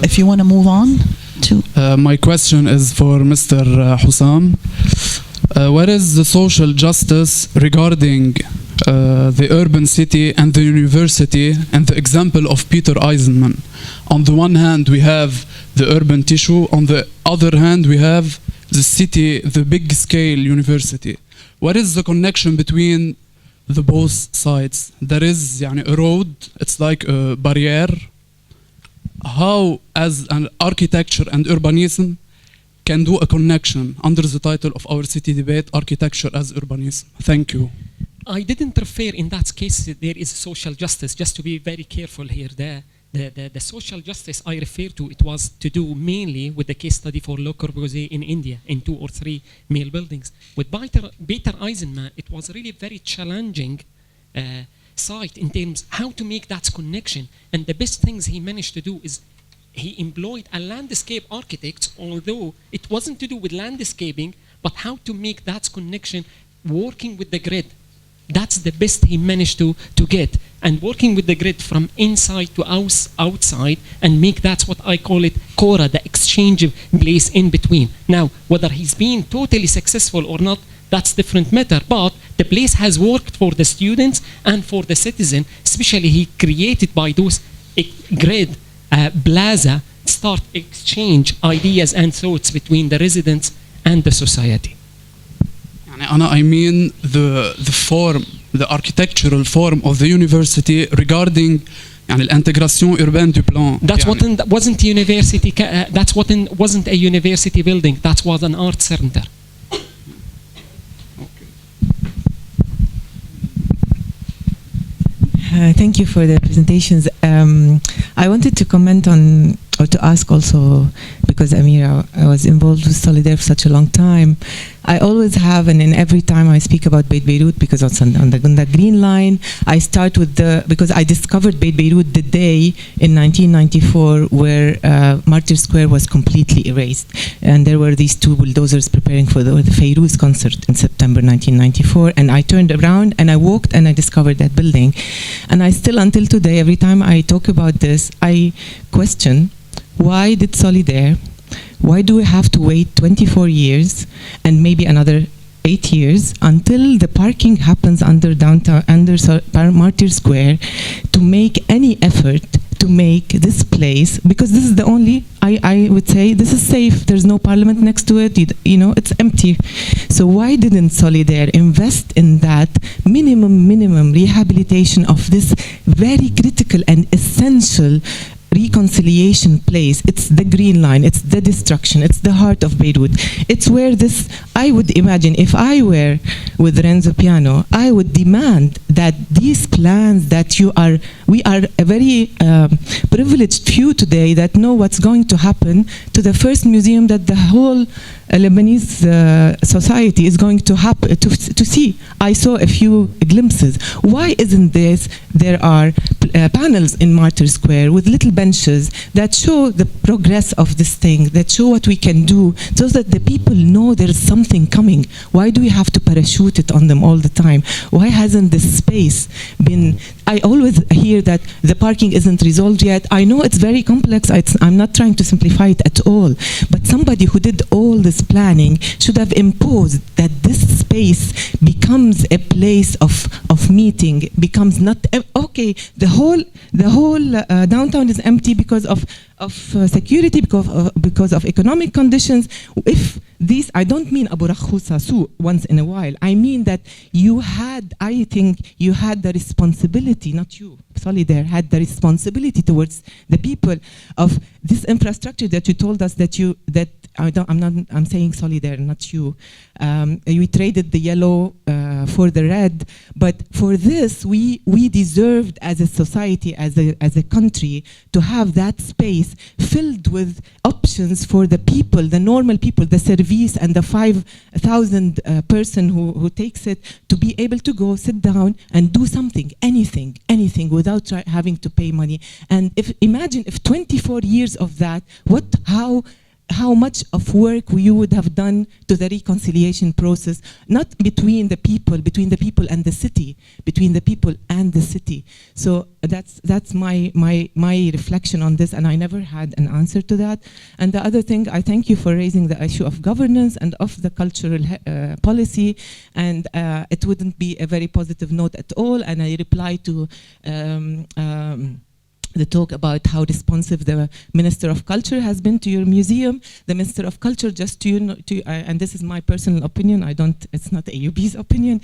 If you want to move on to... my question is for Mr. Husam. What is the social justice regarding the urban city and the university and the example of Peter Eisenman? On the one hand, we have the urban tissue. On the other hand, we have the city, the big-scale university. What is the connection between the both sides? There is a road, it's like a barrier. How, as an architecture and urbanism, can do a connection under the title of our city debate, Architecture as Urbanism? Thank you. I didn't refer in that case there is social justice, just to be very careful here. The social justice I refer to, it was to do mainly with the case study for Le Corbusier in India, in 2 or 3 male buildings. With Peter Eisenman, it was really very challenging site in terms how to make that connection. And the best things he managed to do is he employed a landscape architect, although it wasn't to do with landscaping, but how to make that connection working with the grid. That's the best he managed to get. And working with the grid from inside to outside and make that's what I call it Cora, the exchange place in between. Now, whether he's been totally successful or not, that's different matter. But the place has worked for the students and for the citizen, especially he created by those grid plaza, start exchange ideas and thoughts between the residents and the society. I mean the form, the architectural form of the university regarding l'intégration urbaine du plan. That's wasn't a university. That's wasn't a university building. That was an art center. Thank you for the presentations. I wanted to comment on, or to ask also, because Amira, I was involved with Solidaire for such a long time. I always have, and in every time I speak about Beit Beirut, because it's on the Green Line, I start with because I discovered Beit Beirut the day in 1994 where Martyrs Square was completely erased. And there were these 2 bulldozers preparing for the Fayrouz concert in September 1994. And I turned around and I walked and I discovered that building. And I still, until today, every time I talk about this, I question, why did Solidaire, why do we have to wait 24 years and maybe another 8 years until the parking happens under downtown, under Martyrs Square, to make any effort to make this place, because this is the only, I would say, this is safe, there's no parliament next to it, it's empty. So why didn't Solidaire invest in that minimum rehabilitation of this very critical and essential reconciliation place? It's the Green Line, it's the destruction, it's the heart of Beirut. It's where this, I would imagine, if I were with Renzo Piano, I would demand that these plans that we are a very privileged few today that know what's going to happen to the first museum that the whole Lebanese society is going to see. I saw a few glimpses. Why isn't there are panels in Martyrs Square with little benches that show the progress of this thing, that show what we can do, so that the people know there is something coming. Why do we have to parachute it on them all the time? Why hasn't this space been... I always hear that the parking isn't resolved yet. I know it's very complex. I'm not trying to simplify it at all. But somebody who did all this planning should have imposed that this space becomes a place of meeting, becomes not... Okay, the whole downtown is empty because of security, because of economic conditions. If these, I don't mean Abu Rakhusa Su once in a while. I mean that I think you had the responsibility, not you, Solidaire, had the responsibility towards the people of this infrastructure that you told us I'm saying Solidaire, not you. We traded the yellow for the red, but for this, we deserved as a society, as a country, to have that space filled with options for the people, the normal people, the service and the 5,000 person who takes it, to be able to go sit down and do something, anything without having to pay money. And imagine if 24 years of that, how much of work you would have done to the reconciliation process, not between the people and the city, between the people and the city. So that's my reflection on this, and I never had an answer to that. And the other thing, I thank you for raising the issue of governance and of the cultural policy, and it wouldn't be a very positive note at all, and I reply to the talk about how responsive the Minister of Culture has been to your museum. The Minister of Culture, just and this is my personal opinion, it's not AUB's opinion.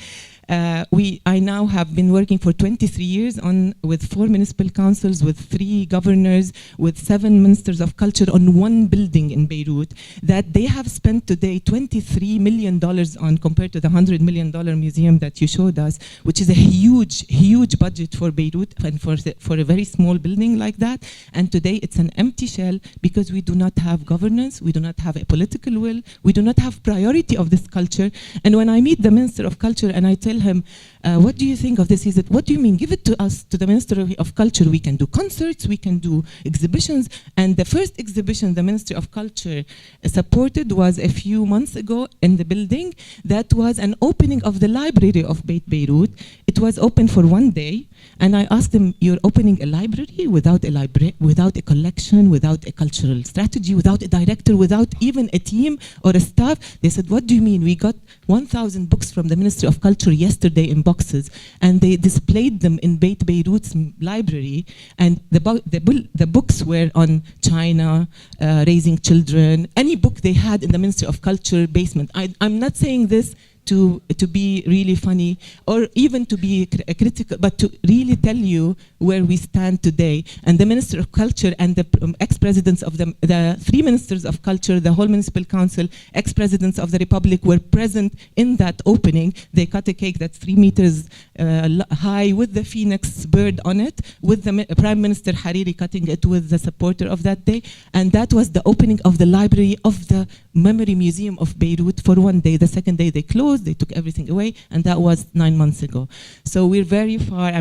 I now have been working for 23 years with 4 municipal councils, with 3 governors, with 7 ministers of culture on one building in Beirut, that they have spent today $23 million on, compared to the $100 million museum that you showed us, which is a huge budget for Beirut and for a very small building like that. And today it's an empty shell because we do not have governance, we do not have a political will, we do not have priority of this culture. And when I meet the Minister of Culture and I tell him, what do you think of this? He said, what do you mean? Give it to us, to the Minister of Culture. We can do concerts, we can do exhibitions. And the first exhibition the Ministry of Culture supported was a few months ago in the building. That was an opening of the library of Beit Beirut. It was open for 1 day. And I asked them, you're opening a library without a collection, without a cultural strategy, without a director, without even a team or a staff? They said, what do you mean? We got 1,000 books from the Ministry of Culture yesterday in boxes, and they displayed them in Beit Beirut's library, and the books were on China, raising children, any book they had in the Ministry of Culture basement. I'm not saying this to be really funny or even to be critical, but to really tell you where we stand today. And the Minister of Culture and the ex-presidents of the 3 ministers of culture, the whole municipal council, ex-presidents of the Republic were present in that opening. They cut a cake that's 3 meters high with the phoenix bird on it, with the Prime Minister Hariri cutting it with the supporter of that day. And that was the opening of the library of the Memory Museum of Beirut for 1 day. The second day they closed, they took everything away, and that was 9 months ago. So we're very far.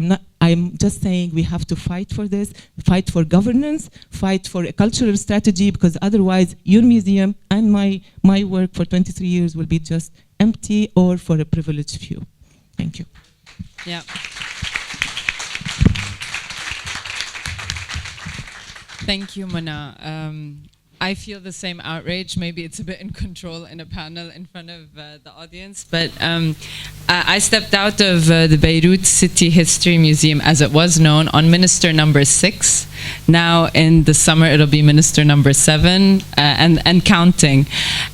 I'm just saying we have to fight for this, fight for governance, fight for a cultural strategy, because otherwise your museum and my work for 23 years will be just empty or for a privileged few. Thank you. Yeah. Thank you, Mona. I feel the same outrage. Maybe it's a bit in control in a panel in front of the audience, but I stepped out of the Beirut City History Museum, as it was known, on Minister number 6. Now in the summer it'll be Minister number 7 and counting.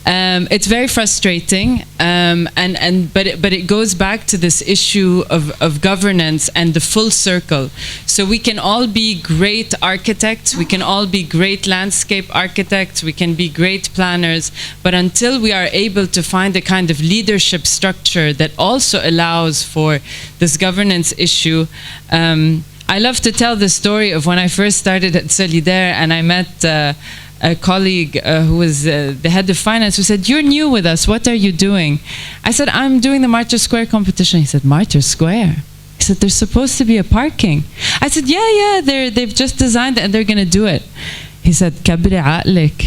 It's very frustrating, but it goes back to this issue of governance and the full circle. So we can all be great architects, we can all be great landscape architects, we can be great planners, but until we are able to find a kind of leadership structure that also also allows for this governance issue. I love to tell the story of when I first started at Solidaire and I met a colleague who was the head of finance, who said, "You're new with us, what are you doing?" I said, "I'm doing the Martyrs Square competition." He said, "Martyrs Square?" He said, "There's supposed to be a parking." I said, yeah, they've just designed it and they're going to do it. He said, "Kabri aqlik."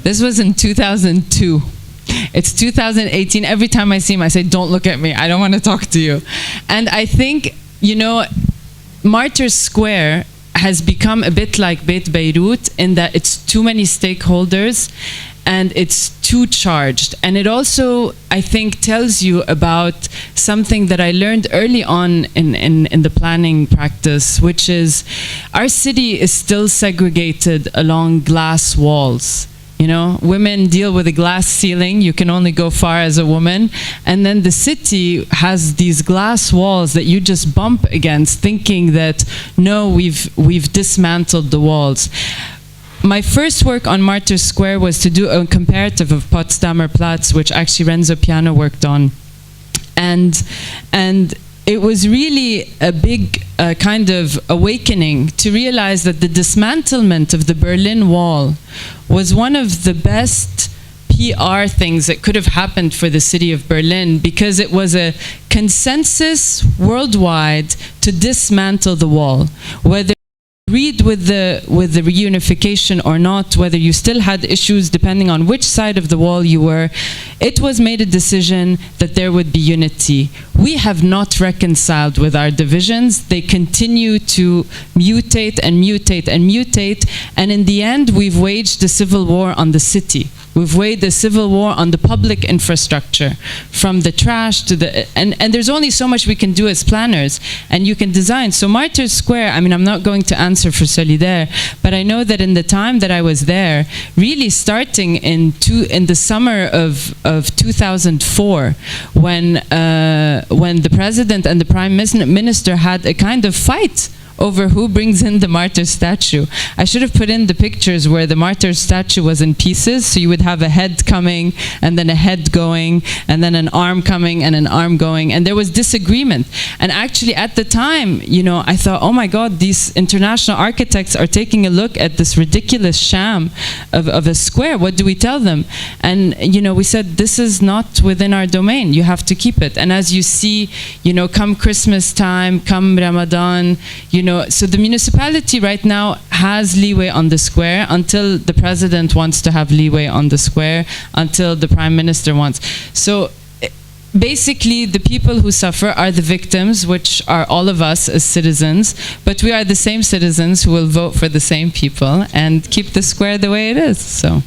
This was in 2002. It's 2018. Every time I see him, I say, "Don't look at me. I don't want to talk to you." And I think, you know, Martyrs Square has become a bit like Beit Beirut in that it's too many stakeholders and it's too charged. And it also, I think, tells you about something that I learned early on in the planning practice, which is our city is still segregated along glass walls. You know, women deal with a glass ceiling. You can only go far as a woman. And then the city has these glass walls that you just bump against, thinking that, no, we've dismantled the walls. My first work on Martyrs Square was to do a comparative of Potsdamer Platz, which actually Renzo Piano worked on. And it was really a big kind of awakening to realize that the dismantlement of the Berlin Wall was one of the best PR things that could have happened for the city of Berlin, because it was a consensus worldwide to dismantle the wall. Whether agreed with the reunification or not, whether you still had issues depending on which side of the wall you were, it was made a decision that there would be unity. We have not reconciled with our divisions. They continue to mutate and mutate and mutate, and in the end we've waged a civil war on the city. We've waged a civil war on the public infrastructure, from the trash to the, and there's only so much we can do as planners, and you can design. So Martyrs Square, I mean, I'm not going to answer for Solidaire, but I know that in the time that I was there, really starting in the summer of 2004, when the president and the prime minister had a kind of fight over who brings in the martyr statue. I should have put in the pictures where the martyr statue was in pieces, so you would have a head coming, and then a head going, and then an arm coming, and an arm going, and there was disagreement. And actually at the time, you know, I thought, oh my God, these international architects are taking a look at this ridiculous sham of a square. What do we tell them? And, you know, we said, this is not within our domain. You have to keep it. And as you see, you know, come Christmas time, come Ramadan, you know, so the municipality right now has leeway on the square until the president wants to have leeway on the square, until the prime minister wants. So basically the people who suffer are the victims, which are all of us as citizens, but we are the same citizens who will vote for the same people and keep the square the way it is. So.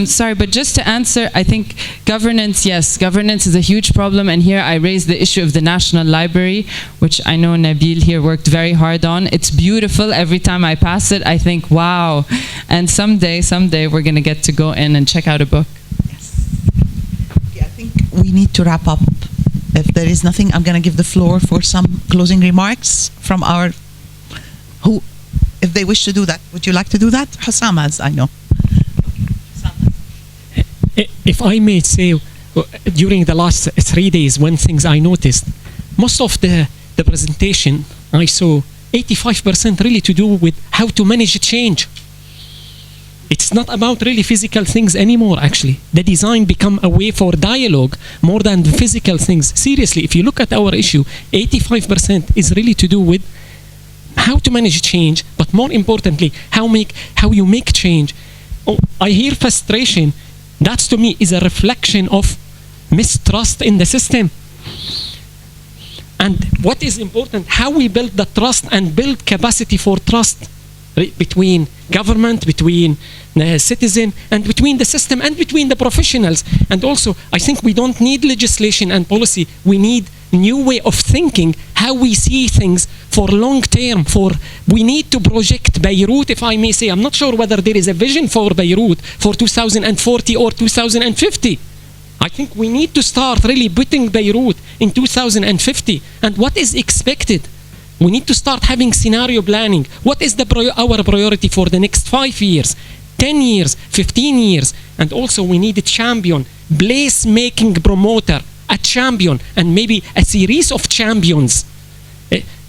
Sorry, but just to answer, I think governance, yes, governance is a huge problem, and here I raised the issue of the National Library, which I know Nabil here worked very hard on. It's beautiful. Every time I pass it, I think, wow. And someday we're going to get to go in and check out a book. Yes. Okay, I think we need to wrap up. If there is nothing, I'm going to give the floor for some closing remarks from our, if they wish to do that. Would you like to do that? Husam, as I know. If I may say, during the last 3 days, one thing I noticed, most of the presentation I saw 85% really to do with how to manage change. It's not about really physical things anymore, actually. The design become a way for dialogue more than the physical things. Seriously, if you look at our issue, 85% is really to do with how to manage change, but more importantly, how you make change. Oh, I hear frustration. That to me is a reflection of mistrust in the system. And what is important, how we build the trust and build capacity for trust between government, between the citizen, and between the system, and between the professionals. And also, I think we don't need legislation and policy. We need a new way of thinking, how we see things for long term. We need to project Beirut, if I may say. I'm not sure whether there is a vision for Beirut for 2040 or 2050. I think we need to start really putting Beirut in 2050. And what is expected? We need to start having scenario planning. What is our priority for the next 5 years, 10 years, 15 years? And also we need a champion, place-making promoter a champion and maybe a series of champions.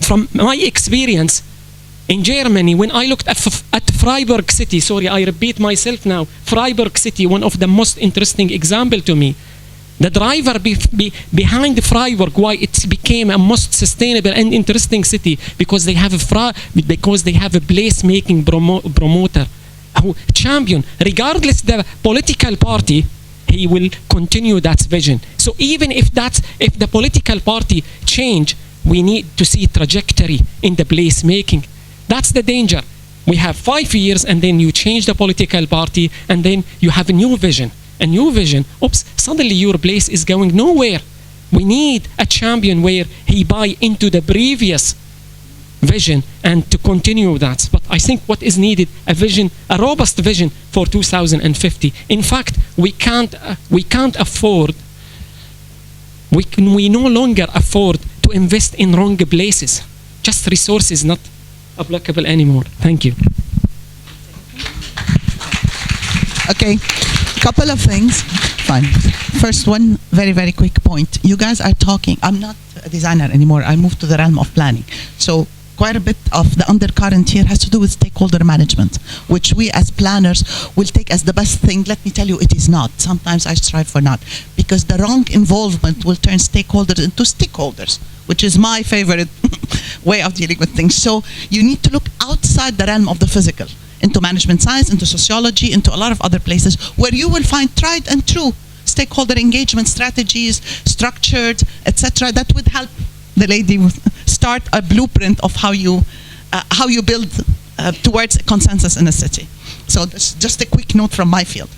From my experience in Germany, when I looked at Freiburg city, sorry, I repeat myself now, Freiburg city, one of the most interesting example to me. The driver behind Freiburg, why it became a most sustainable and interesting city, because they have a place-making promoter, who champion, regardless the political party, he will continue that vision. So even if the political party change, we need to see trajectory in the place-making. That's the danger. We have 5 years and then you change the political party and then you have a new vision. A new vision, oops, suddenly your place is going nowhere. We need a champion where he buy into the previous vision and to continue that. But I think what is needed, a vision, a robust vision for 2050. In fact, we can't afford, we no longer afford to invest in wrong places. Just resources not applicable anymore. Thank you. Okay, couple of things. Fine. First one, very, very quick point. You guys are talking, I'm not a designer anymore, I moved to the realm of planning. So quite a bit of the undercurrent here has to do with stakeholder management, which we as planners will take as the best thing. Let me tell you, it is not. Sometimes I strive for not, because the wrong involvement will turn stakeholders into stakeholders, which is my favorite way of dealing with things. So you need to look outside the realm of the physical, into management science, into sociology, into a lot of other places where you will find tried and true stakeholder engagement strategies, structured, etc., that would help the lady start a blueprint of how you build towards a consensus in a city. So that's just a quick note from my field.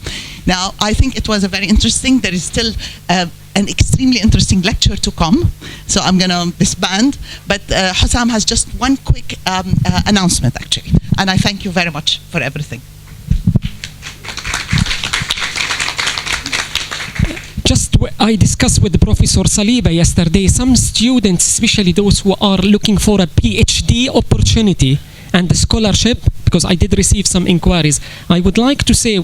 Now, I think it was a very interesting, there is still an extremely interesting lecture to come, so I'm going to disband, but Husam has just one quick announcement actually, and I thank you very much for everything. I discussed with Professor Saliba yesterday, some students, especially those who are looking for a PhD opportunity and a scholarship, because I did receive some inquiries. I would like to say,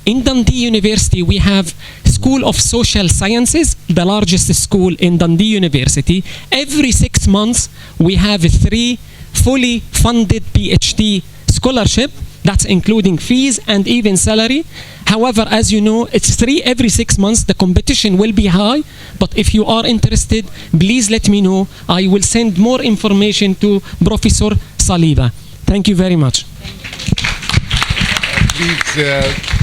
in Dundee University, we have School of Social Sciences, the largest school in Dundee University. Every 6 months, we have 3 fully funded PhD scholarship. That's including fees and even salary. However, as you know, it's 3 every 6 months. The competition will be high, but if you are interested, please let me know. I will send more information to Professor Saliba. Thank you very much. Please